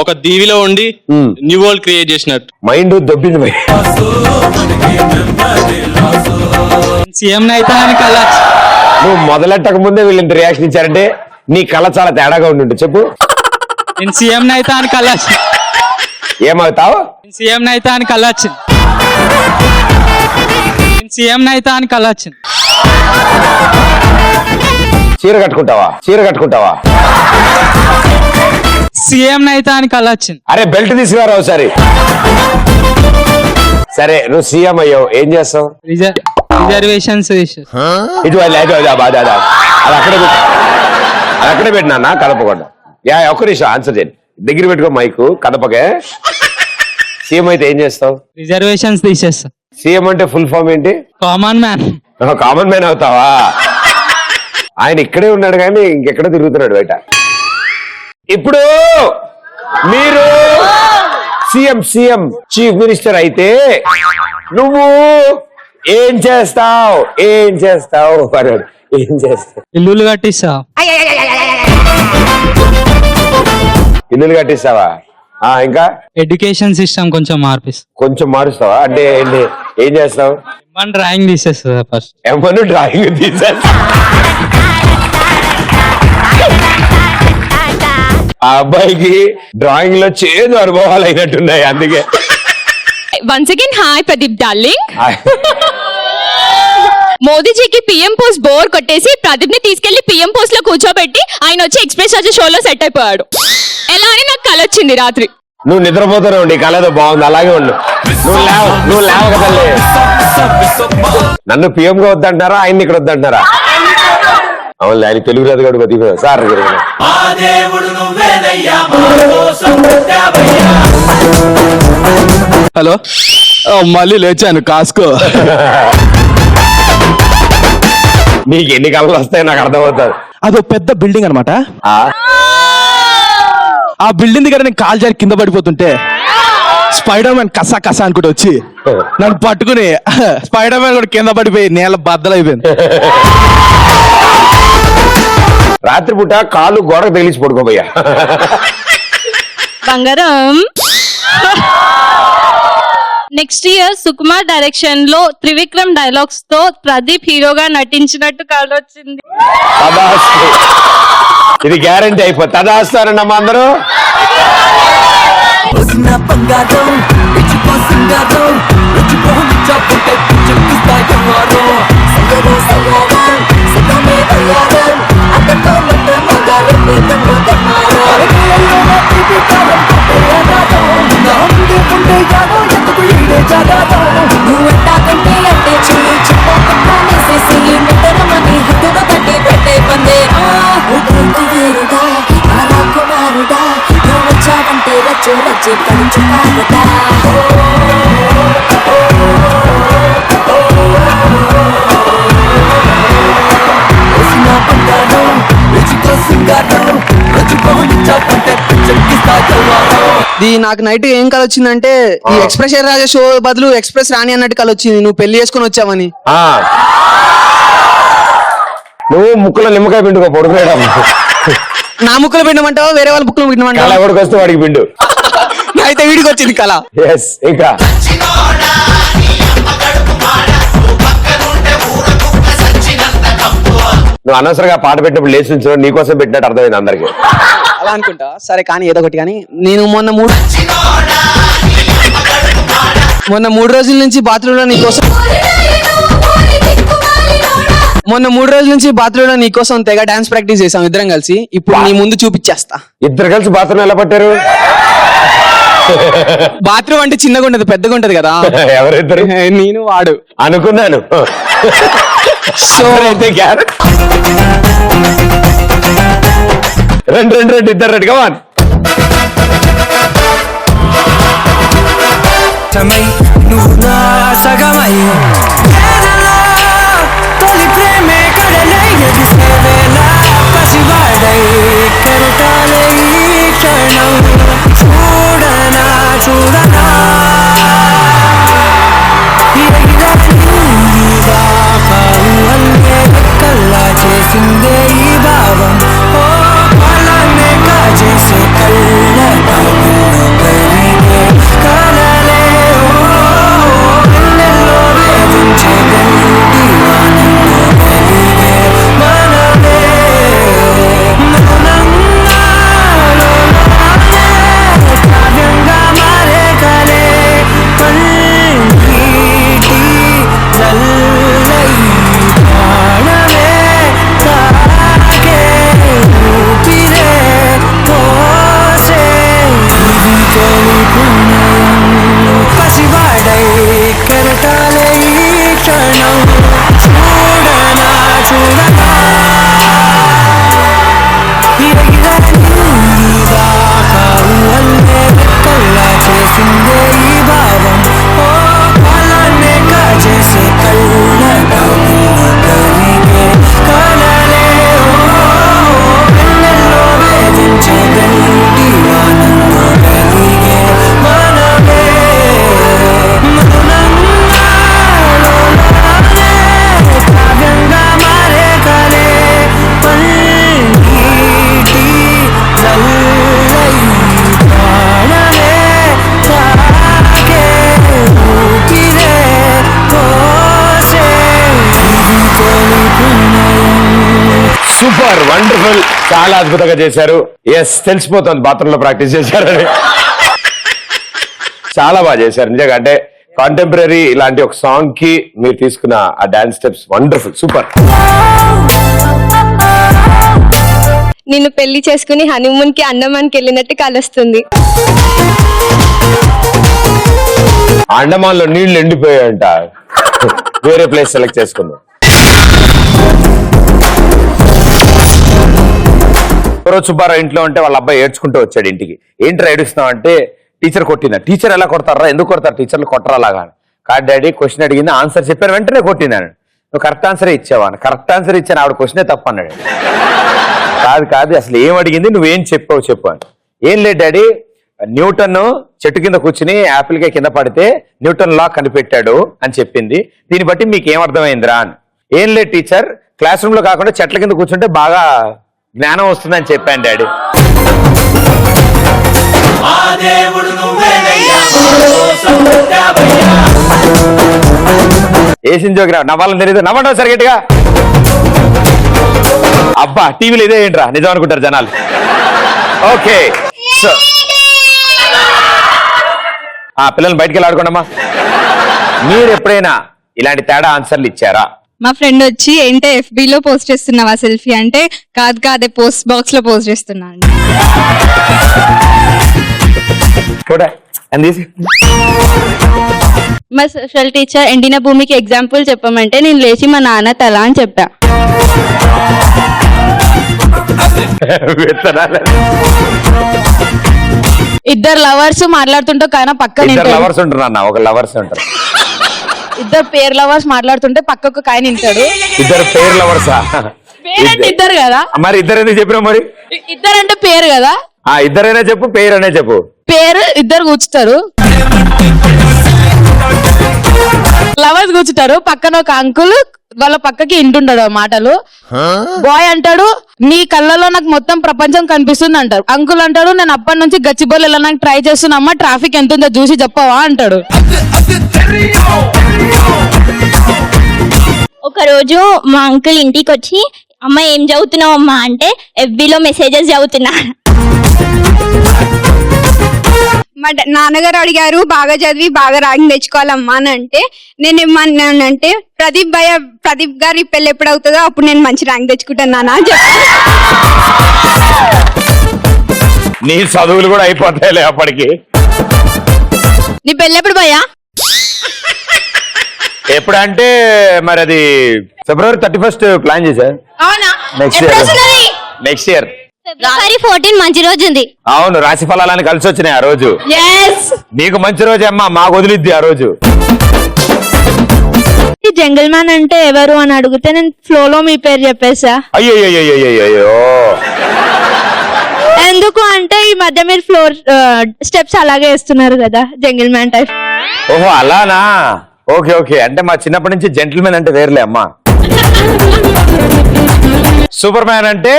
ఒక దీవిలో ఉండి న్యూ వరల్డ్ క్రియేట్ చేసినట్టు. మైండ్ దొబ్బింది. సీఎం అయితే కళ. నువ్వు మొదలెట్టక ముందే వీళ్ళు ఇంత రియాక్షన్ ఇచ్చారంటే నీ కళ చాలా తేడాగా ఉండి. చెప్పు. నేను సీఎం అయితే అని కళ. ఏమవుతావు? సీఎం అయితే అని కళ వచ్చింది. సీఎం అయితే అని కళ వచ్చింది. చీర కట్టుకుంటావా? చీర కట్టుకుంటావా? సీఎం అయితే అని కళ వచ్చింది. అరే బెల్ట్ తీసుకురా ఒకసారి. సరే, నువ్వు సీఎం అయ్యావు, ఏం చేస్తావు? రిజర్వేషన్స్ ఇటు అది అక్కడే పెట్టినా కదపకుండా. ఒక్క నిమిషం ఆన్సర్ చేయండి. దగ్గర పెట్టుకో మైకు, కదపకే. సీఎం అయితే ఏం చేస్తావు? రిజర్వేషన్స్ తీసేస్తా. సీఎం అంటే ఫుల్ ఫామ్ ఏంటి? Common man. కామన్ మ్యాన్ అవుతావా? ఆయన ఇక్కడే ఉన్నాడు కానీ ఇంకెక్కడ తిరుగుతున్నాడు బయట. ఇప్పుడు మీరు సీఎం చీఫ్ మినిస్టర్ అయితే నువ్వు ఏం చేస్తావు? ఏం చేస్తావు? ఏం చేస్తావు? ఇల్లులు కట్టిస్తా. ఇల్లులు కట్టిస్తావా? ఇంకా ఎడ్యుకేషన్ సిస్టమ్ కొంచెం మార్పిస్తా. కొంచెం మారుస్తావా? అంటే ఏం చేస్తావు? డ్రాయింగ్ తీసేస్తా. ఫస్ట్ ఏమన్నా డ్రాయింగ్ తీసేస్తా. ఆ అబ్బాయికి డ్రాయింగ్ లో చేదు అనుభవాలు అయినట్టున్నాయి, అందుకే. Once again hi Pradeep darling. మోదీజీకి పిఎం పోస్ట్ బోర్ కొట్టేసి ప్రదీప్ ని తీసుకెళ్లి పిఎం పోస్ట్ లో కూర్చోబెట్టి ఆయన వచ్చి ఎక్స్ప్రెస్ రాజు షోలో సెట్ అయిపోయాడు. ఎలా అని నాకు కల వచ్చింది రాత్రి. నువ్వు నిద్రపోతూనే ఉండి కలేదో బాగుంది, అలాగే ఉండు. నువ్వు లేవ కదలే. నన్ను పిఎం గా వద్దంటారా, ఆయన్ని ఇక్కడ వద్దంటారా? అవును, ఆయన తెలుగు రాదు కూడా కొద్దిగా సార్. హలో, మళ్ళీ లేచాను, కాసుకో. నీకు ఎన్ని కళలు వస్తాయో నాకు అర్థమవుతుంది. అదో పెద్ద బిల్డింగ్ అనమాట. ఆ బిల్డింగ్ దగ్గర నేను కాల్ జారి కింద పడిపోతుంటే స్పైడర్ మ్యాన్ కసా కసా అనుకుంటూ వచ్చి నన్ను పట్టుకుని స్పైడర్ మ్యాన్ కూడా కింద పడిపోయి నేల బద్దలైపోయింది. రాత్రిపూట కాళ్ళు గోడకు తగిలించి పడుకోబోయా. బంగారం. నెక్స్ట్ ఇయర్ సుకుమార్ డైరెక్షన్ లో త్రివిక్రమ్ డైలాగ్స్ తో ప్రదీప్ హీరోగా నటించినట్టు కళ వచ్చింది. ఇది గ్యారంటీ అయిపోతుంది. తదాస్తారండి అమ్మా అందరూ. నాకు నైట్ ఏం కల వచ్చిందంటే ఈ ఎక్స్ప్రెస్ రాజా షో బదులు ఎక్స్ప్రెస్ రాణి అన్నట్టు కల వచ్చింది, నువ్వు పెళ్లి చేసుకుని వచ్చావని. నువ్వు ముక్కులో నిమ్మకాయ పిండుకో పొడుకునేయడం. నా ముక్కలు పిండమంటావా వేరే వాళ్ళ ముక్కలు పిండమంటావా? ఎవరికి వస్తే వాడికి పిండు. అయితే వీడికి వచ్చింది కళ. ఇంకా నువ్వు అనవసరంగా పాట పెట్టినప్పుడు లేచి నుంచో నీకోసం పెట్టినట్టు అర్థమైంది అందరికి. అలా అనుకుంటా సరే కానీ ఏదో ఒకటి. కానీ నేను మొన్న 3 రోజుల నుంచి బాత్రూంలో నీకోసం తెగ డాన్స్ ప్రాక్టీస్ చేసాం ఇద్దరం కలిసి. ఇప్పుడు నీ ముందు చూపించేస్తా. ఇద్దరు కలిసి బాత్రూమ్ ఎలా పట్టారు? బాత్రూమ్ అంటే చిన్నగా ఉండదు పెద్దగా ఉంటది కదా. ఎవరిద్దరు? నేను వాడు అనుకున్నాను. సో అయితే రెండు ఇద్దరు రెడ్గా నువ్వు నా సగమై తొలి ప్రేమే కడలై ఎదిసేవేలా పసివాడై కెరటాలై క్షణం చూడనా కల్లా చేసిందే ఈ భావం. ఓ కలనే కాజేసే కళ్ళ కరిగే కలలే వెన్నెల్లో వేధించే గంటి వానల్లో కలిగే మనమే కావ్యంగా మారే కలే పన్నీటి జల్లై ప్రాణమే తాకే ఊపిరే పోసే ఇది తొలి ప్రణయం పసివాడై కెరటాలే ఈ క్షణం చూడనా కల్లా చేసిందే ఈ భావం. ఓ కలనే కాజేసే కళ్ళ కరిగే కలలే వెన్నెల్లో వేధించే గంటి వానల్లో కలిగే మనమే కావ్యంగా మారే కలే పన్నీటి జల్లై ప్రాణమే తాకే ఊపిరే పోసే ఇది తొలి ప్రణయం. సూపర్ వండర్ఫుల్, చాలా అద్భుతంగా చేశారు. ఎస్ తెలిసిపోతుంది బాత్రూమ్ లో ప్రాక్టీస్ చేశారని. చాలా బాగా చేశారు నిజంగా. అంటే కాంటెంపరీ ఇలాంటి ఒక సాంగ్ కి మీరు తీసుకున్న ఆ డాన్స్ స్టెప్స్ వండర్ఫుల్, సూపర్. నిన్ను పెళ్లి చేసుకుని హనీమూన్ కి అండమాన్కి వెళ్ళినట్టు కలుస్తుంది. అండమాన్ లో నీళ్లు ఎండిపోయాయంట, వేరే ప్లేస్ సెలెక్ట్ చేసుకుందాం. ఒకరోజు సుబ్బారావు ఇంట్లో ఉంటే వాళ్ళ అబ్బాయి ఏడ్చుకుంటూ వచ్చాడు ఇంటికి. ఏంటి ఏడుస్తున్నావు అంటే టీచర్ కొట్టిందా. టీచర్ ఎలా కొడతారా, ఎందుకు కొడతారు టీచర్లు కొట్టరా అలాగా. కాదు డాడీ క్వశ్చన్ అడిగింది ఆన్సర్ చెప్పారు వెంటనే కొట్టిందాను. నువ్వు కరెక్ట్ ఆన్సరే ఇచ్చావా? కరెక్ట్ ఆన్సర్ ఇచ్చాను, ఆవిడ క్వశ్చనే తప్పు అన్నాడు. కాదు అసలు ఏం అడిగింది, నువ్వేం చెప్పావు చెప్పు అని. ఏం లేదు డాడీ, న్యూటన్ చెట్టు కింద కూర్చుని యాపిల్ గా కింద పడితే న్యూటన్ లా కనిపెట్టాడు అని చెప్పింది. దీన్ని బట్టి మీకు ఏం అర్థమైందిరా అని. ఏం లేదు టీచర్, క్లాస్ రూమ్ లో కాకుండా చెట్ల కింద కూర్చుంటే బాగా జ్ఞానం వస్తుందని చెప్పాను డాడీ. ఏసిన జోగిరా నవ్వాలని తెలియదు, నవ్వండి సార్ గట్టిగా. అబ్బా టీవీలో ఇదే ఏంట్రా నిజం అనుకుంటారు జనాలు. ఓకే సో పిల్లల్ని బయటికి వెళ్ళి ఆడుకోండమ్మా. మీరు ఎప్పుడైనా ఇలాంటి తేడా ఆన్సర్లు ఇచ్చారా? మా ఫ్రెండ్ వచ్చి ఏంటో FB లో పోస్ట్ చేస్తున్నావా సెల్ఫీ అంటే కాదే పోస్ట్ బాక్స్ లో పోస్ట్ చేస్తున్నాను. మా సోషల్ టీచర్ ఎండిన భూమికి ఎగ్జాంపుల్ చెప్పమంటే నేను లేచి మా నాన్న తల అని చెప్పా. ఇద్దరు లవర్స్ మాట్లాడుతుంటే కానీ పక్కన లవర్స్ ఉంటారు అన్న, ఒక లవర్స్ ఉంటారు. ఇద్దరు పేర్ లవర్స్ మాట్లాడుతుంటే పక్కకు కాయన నింటాడు. ఇద్దరు పేరు లవర్సా? ఇద్దరు కదా మరి ఇద్దరు ఎందుకు చెప్పినా మరి? ఇద్దరంటే పేరు కదా. ఇద్దరైనా చెప్పు, పేరు అనే చెప్పు. పేరు ఇద్దరు కూర్చుంటారు, లవర్స్ కూర్చుంటారు. పక్కన ఒక అంకుల్ వాళ్ళ పక్కకి ఇంటుంటాడు ఆ మాటలు. బాయ్ అంటాడు నీ కళ్ళలో నాకు మొత్తం ప్రపంచం కనిపిస్తుంది అంటారు. అంకుల్ అంటాడు నేను అప్పటి నుంచి గచ్చిబోలు వెళ్ళడానికి ట్రై చేస్తున్నా, ట్రాఫిక్ ఎంత ఉందో చూసి చెప్పవా అంటాడు. ఒక రోజు మా అంకుల్ ఇంటికి వచ్చి అమ్మ ఏం చదువుతున్నావు అమ్మా అంటే FB లో మెసేజెస్ చదువుతున్నా. మా నాన్నగారు అడిగారు బాగా చదివి బాగా ర్యాంక్ తెచ్చుకోవాలమ్మా అని అంటే నేను ఏమన్నానంటే ప్రదీప్ గారి పెళ్ళి ఎప్పుడు అవుతుందో అప్పుడు నేను మంచి ర్యాంక్ తెచ్చుకుంటాను నాన్న అని చెప్పి. నీ చదువులు కూడా అయిపోతాయిలే అప్పటికి. నీ పెళ్ళి ఎప్పుడు భయ్యా? ఎప్పుడంటే మరి అది February 31st ప్లాన్ చేశా. అవునా? నెక్స్ట్ ఇయర్ February 14 మంచి రోజు ఉంది. అవును, రాశి ఫలాలని కలిసి వచ్చినాయి ఆ రోజు. నీకు మంచి రోజు అమ్మా, మాకు వదిలిద్ది ఆ రోజు. జంగిల్ మ్యాన్ అంటే ఎవరు అని అడిగితే నేను ఫ్లోలో మీ పేరు చెప్పేసా. అయ్యో ఎందుకు అంటే ఈ మధ్య మీరు ఫ్లోర్ స్టెప్స్ అలాగే వేస్తున్నారు కదా జంగిల్ మ్యాన్ టైప్. ఓహో అలానా, ఓకే. అంటే మా చిన్నప్పటి నుంచి జెంటిల్మెన్ అంటే వేర్లే అమ్మా. సూపర్ మ్యాన్ అంటే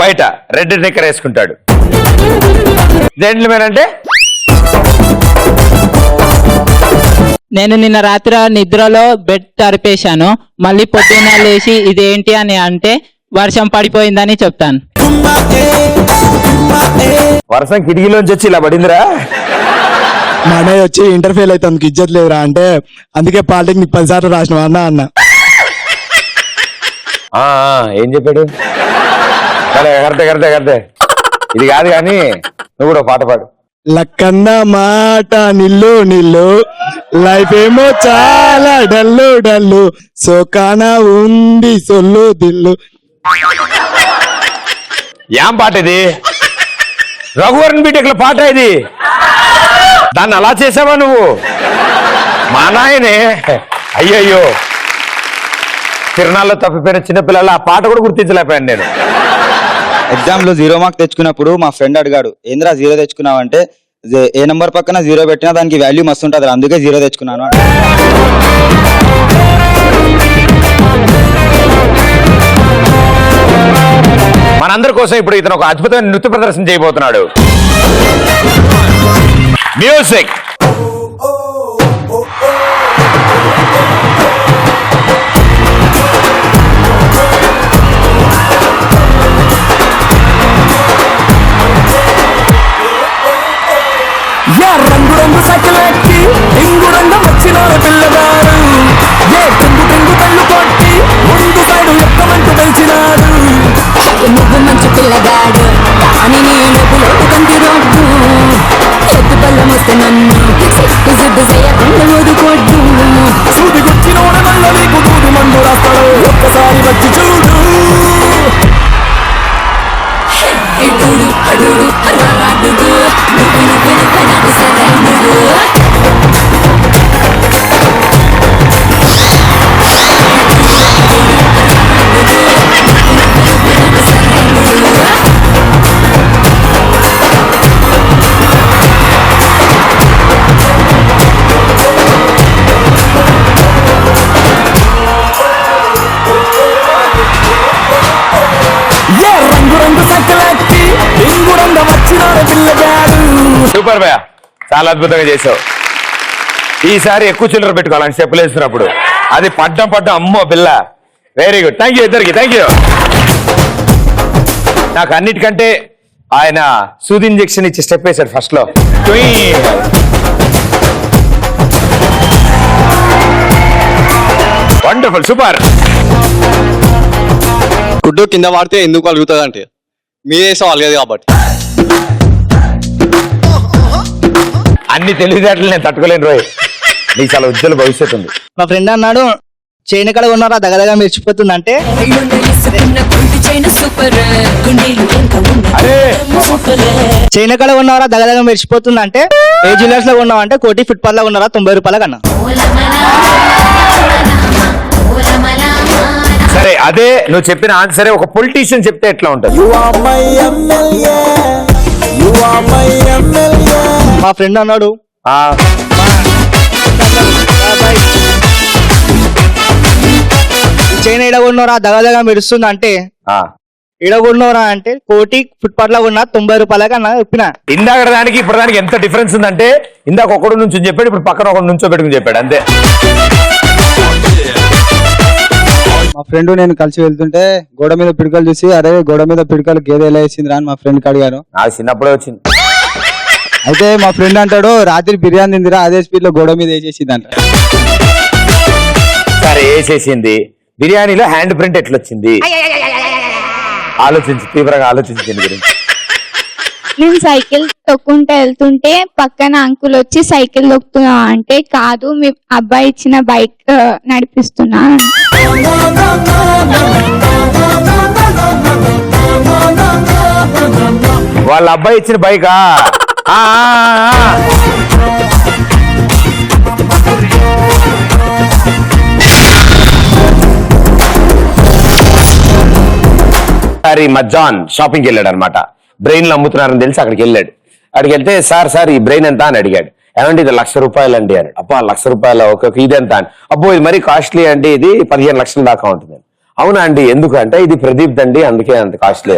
బయట రెడ్ నిక్కర్ వేసుకుంటాడు, జెంటిల్మెన్ అంటే నేను నిన్న రాత్రి నిద్రలో బెడ్ తరిపేశాను, మళ్ళీ పొద్దున్న లేచి ఇదేంటి అని అంటే వర్షం పడిపోయిందని చెప్తాను. వర్షం కిటికీలోంచి వచ్చి ఇలా పడిందిరా. మా అన్నయ్య వచ్చి ఇంటర్ ఫెయిల్ అయితే అందుకు ఇజ్జత్ లేదురా అంటే అందుకే పాలిటెక్నిక్ 10 సార్లు రాసినావా అన్న. ఏం చెప్పాడు? కరెక్టే. ఇది కాదు కానీ నువ్వు కూడా పాట పాడు. లక్కన్న మాట నిల్లు లైఫ్ ఏమో చాలా డల్లు సోకాన ఉంది సొల్లు దిల్లు. ఏం పాట ఇది? రఘువరన్ బీటెక్ల పాట ఇది. దాన్ని అలా చేసావా నువ్వు? మా నాయనే అయ్యయ్యో, తిరణాల్లో తప్పిపోయిన చిన్నపిల్లల ఆ పాట కూడా గుర్తించలేకపోయాను నేను. ఎగ్జామ్ లో 0 మార్క్ తెచ్చుకున్నప్పుడు మా ఫ్రెండ్ అడిగాడు ఏంద్రా 0 తెచ్చుకున్నావు అంటే ఏ నంబర్ పక్కన 0 పెట్టినా దానికి వాల్యూ మస్తు ఉంటుంది అందుకే 0 తెచ్చుకున్నాను. మనందరి కోసం ఇప్పుడు ఇతను ఒక అద్భుతమైన నృత్య ప్రదర్శన చేయబోతున్నాడు. మ్యూజిక్. రంగు సకలెక్కి ఇంగు రంగం వచ్చిన పిల్లగాడు ఏ టెంగు కళ్ళు కొట్టి ముందు సైడు ఎక్కమంటూ తెలిసినాడు. నువ్వు మంచి పిల్లగాడు కానీ నీ లోపల కంటి రోడ్డు ఎత్తు పళ్ళం వస్తే నన్ను సిద్దు చేయకుండా ఓదుకోడ్డు. సూది గుచ్చినోడ వల్ల నీకు దూది మందు రాస్తాడు ఒక్కసారి వచ్చి చూడు. ఇడుడు అడుడు అడుగు నువ్వు సరైనడు. సూపర్ భయ్యా, చాలా అద్భుతంగా చేసావు. ఈసారి ఎక్కువ చిల్లర పెట్టుకోవాలని స్టెప్పులు వేస్తున్నప్పుడు అది పడ్డం అమ్మో పిల్ల. వెరీ గుడ్, థ్యాంక్ యూ ఇద్దరికి, థ్యాంక్ యూ. నాకు అన్నిటికంటే ఆయన సూది ఇంజెక్షన్ ఇచ్చి స్టెప్ వేశాడు ఫస్ట్ లో. Wonderful, super. గుడ్డు కింద వాడితే ఎందుకు అలుగుతుంది అంటే మీరేసాం అలగదు కాబట్టి. అన్ని తెలివితేటలు నేను తట్టుకోలేను రోయ్, నీకు చాలా ఉజ్వల భవిష్యత్తు ఉంది. మా ఫ్రెండ్ అన్నాడు చైన్ ఎక్కడ ఉన్నారా దగదగా మెరిచిపోతుంది అంటే చైన్ ఎక్కడ ఉన్నారా దగదగా మెరిచిపోతుంది అంటే ఏ జ్యువెలర్స్ లో ఉన్నావు అంటే కోటి ఫుట్పాత్ లో ఉన్నారా 90 రూపాయల కన్నా. సరే అదే నువ్వు చెప్పిన ఆన్సరే ఒక పొలిటీషియన్ చెప్తే ఎట్లా ఉంటుంది? You are my MLA, you మా ఫ్రెండ్ అన్నాడు చైన్ ఎడగొన్నోరా దగదగా మెరుస్తుంది అంటే ఎడగొన్నోరా అంటే కోటి ఫుట్పాత్ లో ఉన్న 90 రూపాయలకి అన్న చెప్పిన. ఇందాక దానికి ఇప్పుడు దానికి ఎంత డిఫరెన్స్ ఉందంటే ఇందాక ఒకడు నుంచి చెప్పాడు, ఇప్పుడు పక్కన ఒకడు నుంచో పెట్టుకుని చెప్పాడు అంతే. మా ఫ్రెండ్ నేను కలిసి వెళ్తుంటే గోడ మీద పిడకలు చూసి అరే గోడ మీద పిడకలు గేదె ఎలా వేసింది అని మా ఫ్రెండ్ అడిగాను. నాకు చిన్నప్పుడే వచ్చింది. అయితే మా ఫ్రెండ్ అంటాడు రాత్రి బిర్యానీ తిందిరా అదే స్పీడ్ లో గోడ మీద వేసేసింది అంట. సరే వేసేసింది, బిర్యానీలో హ్యాండ్ ప్రింట్ ఎట్లొచ్చింది ఆలోచించి తీవ్రంగా ఆలోచించి దీని గురించి. నేను సైకిల్ తొక్కుంటూ వెళ్తుంటే పక్కన అంకుల్ వచ్చి సైకిల్ తొక్కుతున్నా అంటే కాదు మీ అబ్బాయి ఇచ్చిన బైక్ నడిపిస్తున్నా. వాళ్ళ అబ్బాయి ఇచ్చిన బైకా? సరే మధ్యాహ్నం షాపింగ్కి వెళ్ళాడు అనమాట. బ్రెయిన్లు అమ్ముతున్నారని తెలిసి అక్కడికి వెళ్ళాడు. అక్కడికి వెళ్తే సార్ ఈ బ్రెయిన్ ఎంత అని అడిగాడు. ఏమంటే ఇది ₹1,00,000 అండి అని. అబ్బా ₹1,00,000 ఒక ఇది ఎంత అని. అబ్బో ఇది మరీ కాస్ట్లీ అంటే ఇది 15 లక్షల దాకా ఉంటుంది. అవునా అండి ఎందుకు అంటే ఇది ప్రదీప్ దండి అందుకే అంత కాస్ట్లీ.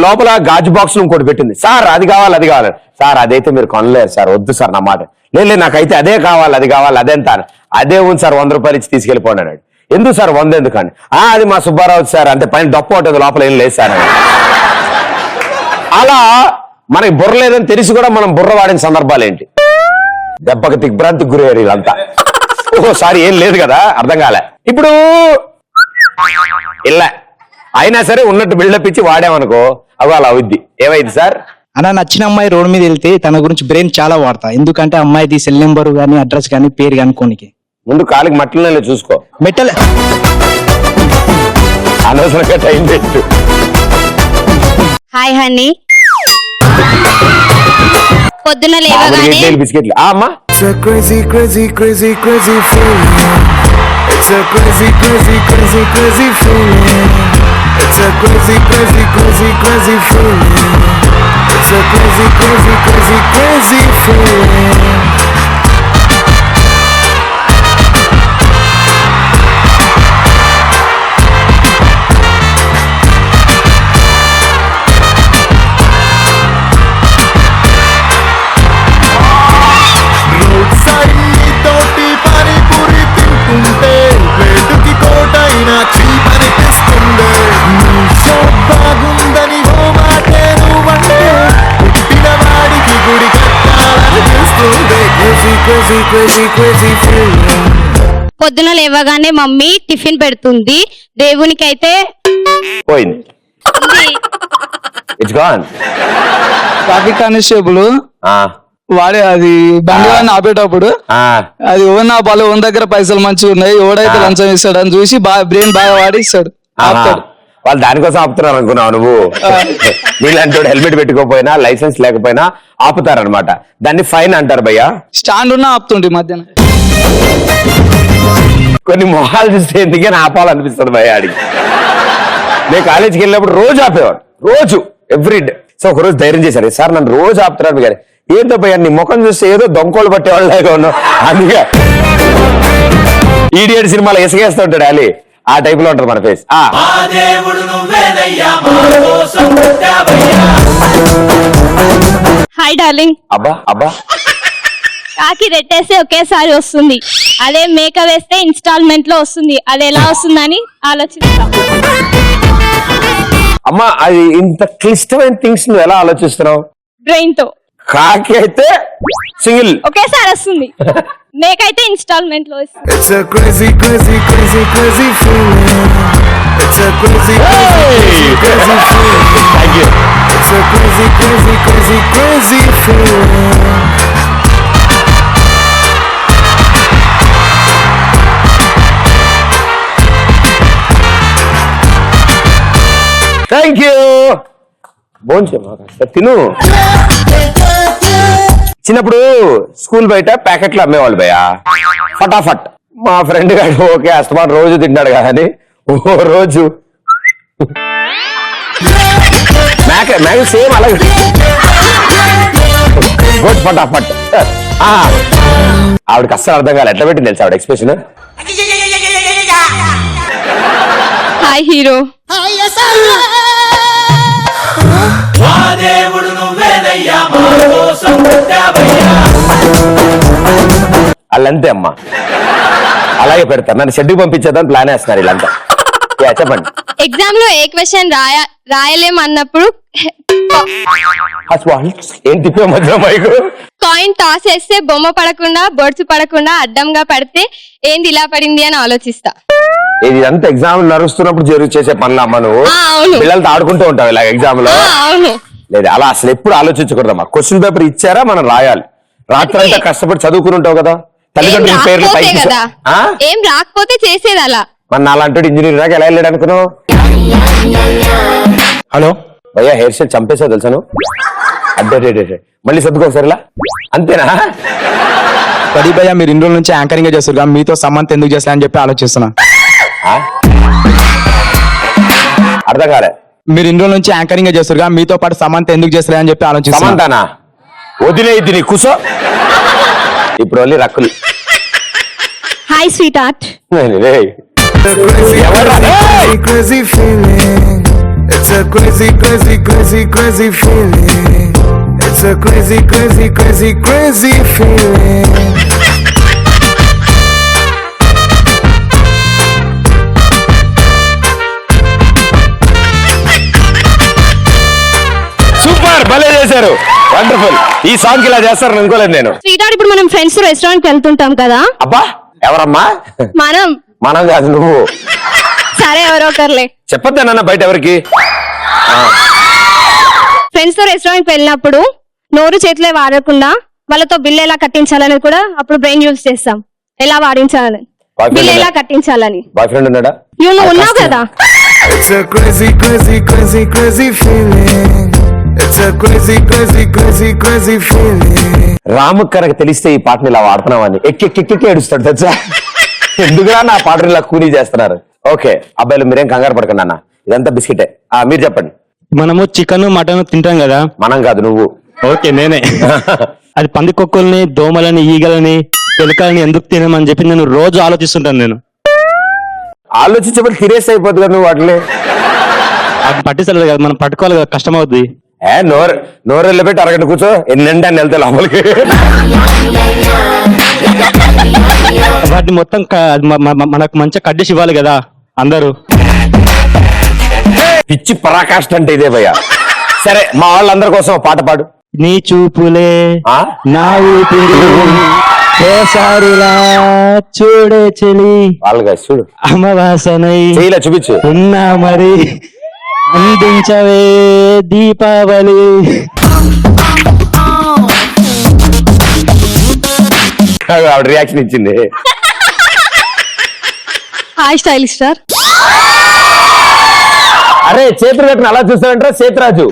లోపల గాజు బాక్స్ ఇంకోటి పెట్టింది. సార్ అది కావాలి సార్ అదైతే మీరు కొనలేరు సార్, వద్దు సార్ నా మాట. లేదు నాకైతే అదే కావాలి అదెంత అని. అదే ఉంది సార్ ₹100 ఇచ్చి తీసుకెళ్ళిపోండి అన్నాడు. ఎందుకు సార్ 100 ఎందుకని? అది మా సుబ్బారావు సార్ అంటే పైన డప్పు ఉంటుంది లోపల ఏం లేదు సార్ అని. అలా మనకి బుర్ర లేదని తెలిసి కూడా మనం బుర్ర వాడిన సందర్భాలు ఏంటి? దెబ్బకి దిగ్భ్రాంతికి గురయ్యారు వీళ్ళంతా. ఓసారి ఏం లేదు కదా అర్థం కాలే. ఇప్పుడు ఇలా అయినా సరే ఉన్నట్టు బిల్డప్ ఇచ్చి వాడామనుకో అవి అలా అవుద్ది. ఏమైంది సార్? అన్న నచ్చిన అమ్మాయి రోడ్ మీద వెళ్తే తన గురించి బ్రెయిన్ చాలా వాడతా. ఎందుకంటే అమ్మాయిది సెల్ నెంబర్ గానీ అడ్రస్ గానీ పేరు కానీ కొనికి ముందు కాలికి మట్టలనే చూసుకో. మెట్టలే అనవసరంగా టైం పెట్టు. Hi honey. పొద్దున లేవగానే బిస్కెట్లు అమ్మా. Crazy, crazy, crazy, crazy feeling. It's a crazy, crazy, crazy, crazy feeling. It's a crazy, crazy, crazy, crazy feeling. It's a crazy, crazy, crazy, crazy feeling. పొద్దున లేవగానే మమ్మీ టిఫిన్ పెడుతుంది. దేవునికి అయితే పోయింది. It's gone. ట్రాఫిక్ కానిస్టేబుల్ వాడే అది బండి ఆపేటప్పుడు అది ఓన్ ఆపాలి, ఓన్ దగ్గర పైసలు మంచిగా ఉన్నాయి, ఎవడైతే లంచం ఇస్తాడు అని చూసి బ్రెయిన్ బాగా వాడి ఇస్తాడు. వాళ్ళు దానికోసం ఆపుతున్నారు అనుకున్నావు నువ్వు. వీళ్ళంటూ హెల్మెట్ పెట్టుకోపోయినా లైసెన్స్ లేకపోయినా ఆపుతారనమాట. దాన్ని ఫైన్ అంటారు భయ్యా. స్టాండ్ ఉన్నా ఆపుతుండే మధ్యాహ్నం. కొన్ని మొహాలు చూస్తే ఎందుకని ఆపాలనిపిస్తుంది భయ్యా అడిగి. నేను కాలేజీకి వెళ్ళినప్పుడు రోజు ఆపేవాడు, రోజు ఎవ్రీడే. సో ఒక రోజు ధైర్యం చేశారు, సార్ నన్ను రోజు ఆపుతున్నారు కానీ ఏంటో భయ్యా నీ ముఖం చూస్తే ఏదో దొంగోళ్ళు పట్టేవాళ్ళు లాగా ఉన్నావు. అందుకే ఈడియట్ సినిమాలో ఎసగేస్తూ ఉంటాడు అలీ, ఆ టైప్ లో ఉంటుంది మన ఫేస్. Hi darling. అబ్బా కాకి రెట్టేస్తే ఒకేసారి వస్తుంది, అదే మేక వేస్తే ఇన్స్టాల్మెంట్ లో వస్తుంది. అది ఎలా వస్తుందని ఆలోచిస్తా. అమ్మా అది ఇంత క్లిష్టమైన థింగ్స్ నువ్వు ఎలా ఆలోచిస్తున్నావు? బ్రెయిన్ తో. కాకి అయితే సింగిల్ ఒకేసారి వస్తుంది, మేకైతే ఇన్స్టాల్మెంట్ లో వస్తుంది. It's a crazy, crazy, crazy, crazy feeling. It's a crazy, crazy, crazy, crazy feeling. Thank you. It's a crazy, crazy, crazy, crazy feeling. Thank you. భోంచే తిను. చిన్నప్పుడు స్కూల్ బయట ప్యాకెట్లు అమ్మేవాళ్ళు భయ్యా, ఫటాఫట్. మా ఫ్రెండ్ గారు ఓకే అస్తమాన్ రోజు తింటాడు కానీ ఓ రోజు మ్యాగ్ సేమ్ అలాగే గుడ్ ఫటాఫట్. ఆవిడకి అస్సలు అర్థం కాదు, ఎట్లా పెట్టింది తెలుసా ఆవిడ ఎక్స్ప్రెషన్. Hi hero. వాళ్ళంతే అమ్మా, అలాగే పెడతారు. నన్ను షెడ్యూల్ పంపించేద్దాం ప్లాన్ వేస్తున్నారు వీళ్ళంతా. చెప్పండి. ఎగ్జామ్ లో ఏ క్వశ్చన్ రాయలేం అన్నప్పుడు ఏం తిప్పే మధ్య మైకు కాయిన్ టాస్ వేస్తే బొమ్మ పడకుండా బొడ్స్ పడకుండా అడ్డంగా పడితే ఏంది ఇలా పడింది అని ఆలోచిస్తా. ఇదంతా ఎగ్జామ్ నడుస్తున్నప్పుడు చేసే పనులు అమ్మ. నువ్వు అవును. పిల్లలతో ఆడుకుంటూ ఉంటావు ఇలా ఎగ్జామ్ లో. అవును. లేదు అలా అసలు ఎప్పుడు ఆలోచించకూడదమ్మా. క్వశ్చన్ పేపర్ ఇచ్చారా మనం రాయాలి. రాత్రి అంతా కష్టపడి చదువుకుని ఉంటావు కదా, తల్లిదండ్రుల పేర్లు పైకి కదా ఏం రాకపోతే చేసేది అలా. మన నాలంటే ఇంజనీర్ రాక ఎలా వెళ్ళాడు అనుకున్నావు. హలో భయ్యా, హెయిర్ స్టైల్ చంపేసావు తెలుసాను. అడ్డే మళ్ళీ సర్దుకో సరేలా, అంతేనా. ప్రదీప్ భయ్య, మీరు ఇన్ని రోజుల నుంచి యాంకరింగ్ చేస్తారు, మీతో సమంత్ ఎందుకు చేస్తా అని చెప్పి ఆలోచిస్తున్నా. అర్థం కాలే. మీరు ఇన్ని రోజుల నుంచి యాంకరింగ్ చేస్తారు, మీతో పాటు సమంత్ ఎందుకు చేస్తారు అని చెప్పి ఆలోచిస్తున్నా. సమంతానా వదిలే ఇది నీ కుసో. ఇప్పుడు ఓన్లీ రక్కులు. Hi sweet heart. Crazy feeling. It's a crazy, crazy, crazy, crazy feeling. It's a crazy, crazy, crazy, crazy feeling. Super, భలే చేశారు, వండర్ఫుల్. ఈ సాంగ్ ఇలా చేస్తారని అనుకోలేదు నేను. స్వీట్ ఆర్ట్, ఇప్పుడు మనం ఫ్రెండ్స్ రెస్టారెంట్ కి వెళ్తుంటాం కదా. అబ్బా ఎవరమ్మా? మనం కాదు, నువ్వు. సరే ఎవరో ఒకర్లే. చెప్పొద్దానన్న బయట ఎవరికి. ఫ్రెండ్స్ తో రెస్టారెంట్ కి వెళ్ళినప్పుడు నోరు చేతిలో వాడకుండా వాళ్ళతో బిల్ ఎలా కట్టించాలని కూడా అప్పుడు బ్రెయిన్ యూజ్ చేస్తాం. ఎలా వాడించాలని, బిల్ ఎలా కట్టించాలని. బాయ్ ఫ్రెండ్ ఉన్నాడా? నువ్వు ఉన్నావు కదా. It's a crazy, crazy, crazy, crazy feeling. It's a crazy, crazy, crazy, crazy feeling. రాము కనుక తెలిస్తే ఈ పాటని ఇలా వాడుతున్నామని ఎక్కెక్కెక్కి ఏడుస్తాడు తెలుసా. ఎందుకురా నా పాటని ఇలా కూలీ చేస్తున్నారు. ఓకే అబ్బాయిలు మీరేం కంగారు పడకండి అన్న, ఇదంతా బిస్కెటే. మీరు చెప్పండి. మనము చికెన్ మటన్ తింటాం కదా. మనం కాదు, నువ్వు. ఓకే నేనే. అది పందికొక్కుల్ని, దోమలని, ఈగలని, ఎలుకలని ఎందుకు తినమని చెప్పి నేను రోజు ఆలోచిస్తుంటాను. నేను ఆలోచించబడి తినేసి అయిపోతుంది కదా నువ్వు వాటిని. అది పట్టించలేదు కదా, మనం పట్టుకోవాలి కదా, కష్టం అవుద్ది. నోరు వెళ్ళబెట్టి అరగంట కూర్చో, ఎన్నంటే అని వెళ్తే లోపలికి. వాటిని మొత్తం మనకు మంచిగా కడ్డేసి ఇవ్వాలి కదా అందరూ. పిచ్చి పరాకాష్ట అంటే ఇదే భయ్యా. సరే మా వాళ్ళందరి కోసం పాట పాడు. నీ చూపులే నా ఊపిరి, ఓసారిలా చూడే చెలి, వాళ్ళగా చూడు అమావాసనై చేయలే చూపించు ఉన్నా మరి అందించవే దీపావళి. ఆవిడ రియాక్షన్ ఇచ్చింది. Hi stylish star. అరే చేతులు కట్టిన అలా చూస్తావంటారా సేతురాజు.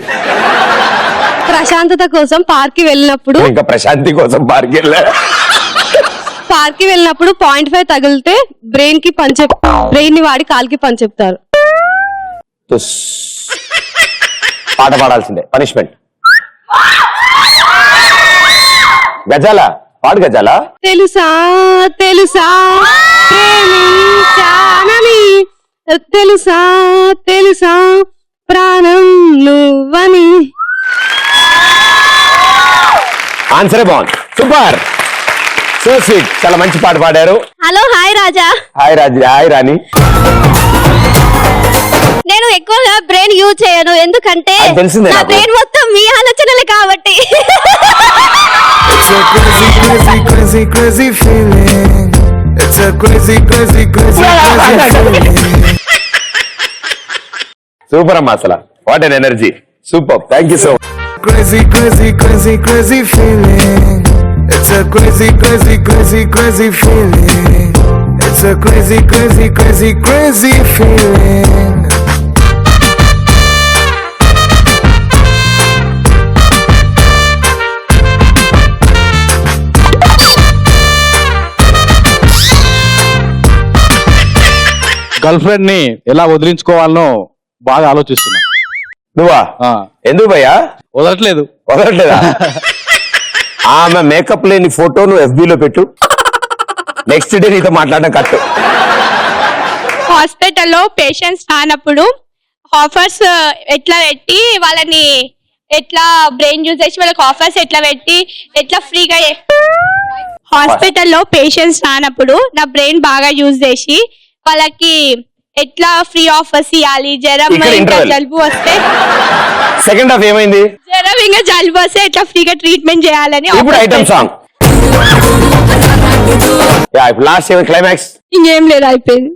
ప్రశాంతత కోసం పార్క్ కి వెళ్ళినప్పుడు, ఇంకా ప్రశాంతి కోసం పార్క్ వెళ్ళా. పార్క్ కి వెళ్ళినప్పుడు 0.5 తగిలితే బ్రెయిన్ ని వాడి కాలికి పని చెప్తారు. పాట పాడాల్సిందే, పనిష్మెంట్. గజాల పాడు. గజాల తెలుసా తెలుసా ప్రేమించానని, తెలుసా తెలుసా ప్రాణం నువ్వని. ఆన్సరే బాగుంది, సూపర్, సో స్వీట్, చాలా మంచి పాట పాడారు. హలో హాయ్ రాజా. హాయ్ రాజు. హాయ్ రాణి. నేను ఎక్కువగా బ్రెయిన్ యూజ్ చేయను, ఎందుకంటే తెలిసిందే నా బ్రెయిన్ మొత్తం మీ ఆలోచనలే కాబట్టి. It's a crazy, crazy, crazy, crazy feeling. It's a crazy, crazy, crazy, crazy feeling. Super అమ్మా, అసలు what N energy, super, thank you so much. Crazy, crazy, crazy, crazy feeling. It's a crazy, crazy, crazy, crazy feeling. It's a crazy, crazy, crazy, crazy feeling. Girl friend ని ఎలా వదిలించుకోవాలనో బాగా ఆలోచిస్తున్నా. నువ్వా ఎందుకు భయ్యా వదలట్లేదు వదలట్లేదా ఆమె మేకప్ లేని ఫోటో నువ్వు FB లో పెట్టు నెక్స్ట్ డే నీతో మాట్లాడడం కట్టు. హాస్పిటల్లో పేషెంట్స్ రానప్పుడు ఆఫర్స్ ఎట్లా పెట్టి వాళ్ళని ఎట్లా బ్రెయిన్ యూజ్ చేసి వాళ్ళకి ఆఫర్స్ ఎట్లా పెట్టి ఎట్లా ఫ్రీగా హాస్పిటల్లో పేషెంట్స్ రానప్పుడు నా బ్రెయిన్ బాగా యూజ్ చేసి వాళ్ళకి ఎట్లా ఫ్రీ ఆఫర్స్ ఇవ్వాలి. జ్వరం ఇక్కడ ఇంకా interval. జలుబు వస్తే సెకండ్ హాఫ్ ఏమైంది? జ్వరం ఇంకా జలుబు వస్తే ఎట్లా ఫ్రీగా ట్రీట్మెంట్ చేయాలని ఇప్పుడు offers ఐటమ్ పెట్టి- సాంగ్ ఇప్పుడు లాస్ట్ ఏమైంది క్లైమాక్స్? ఇంకేం లేదు అయిపోయింది.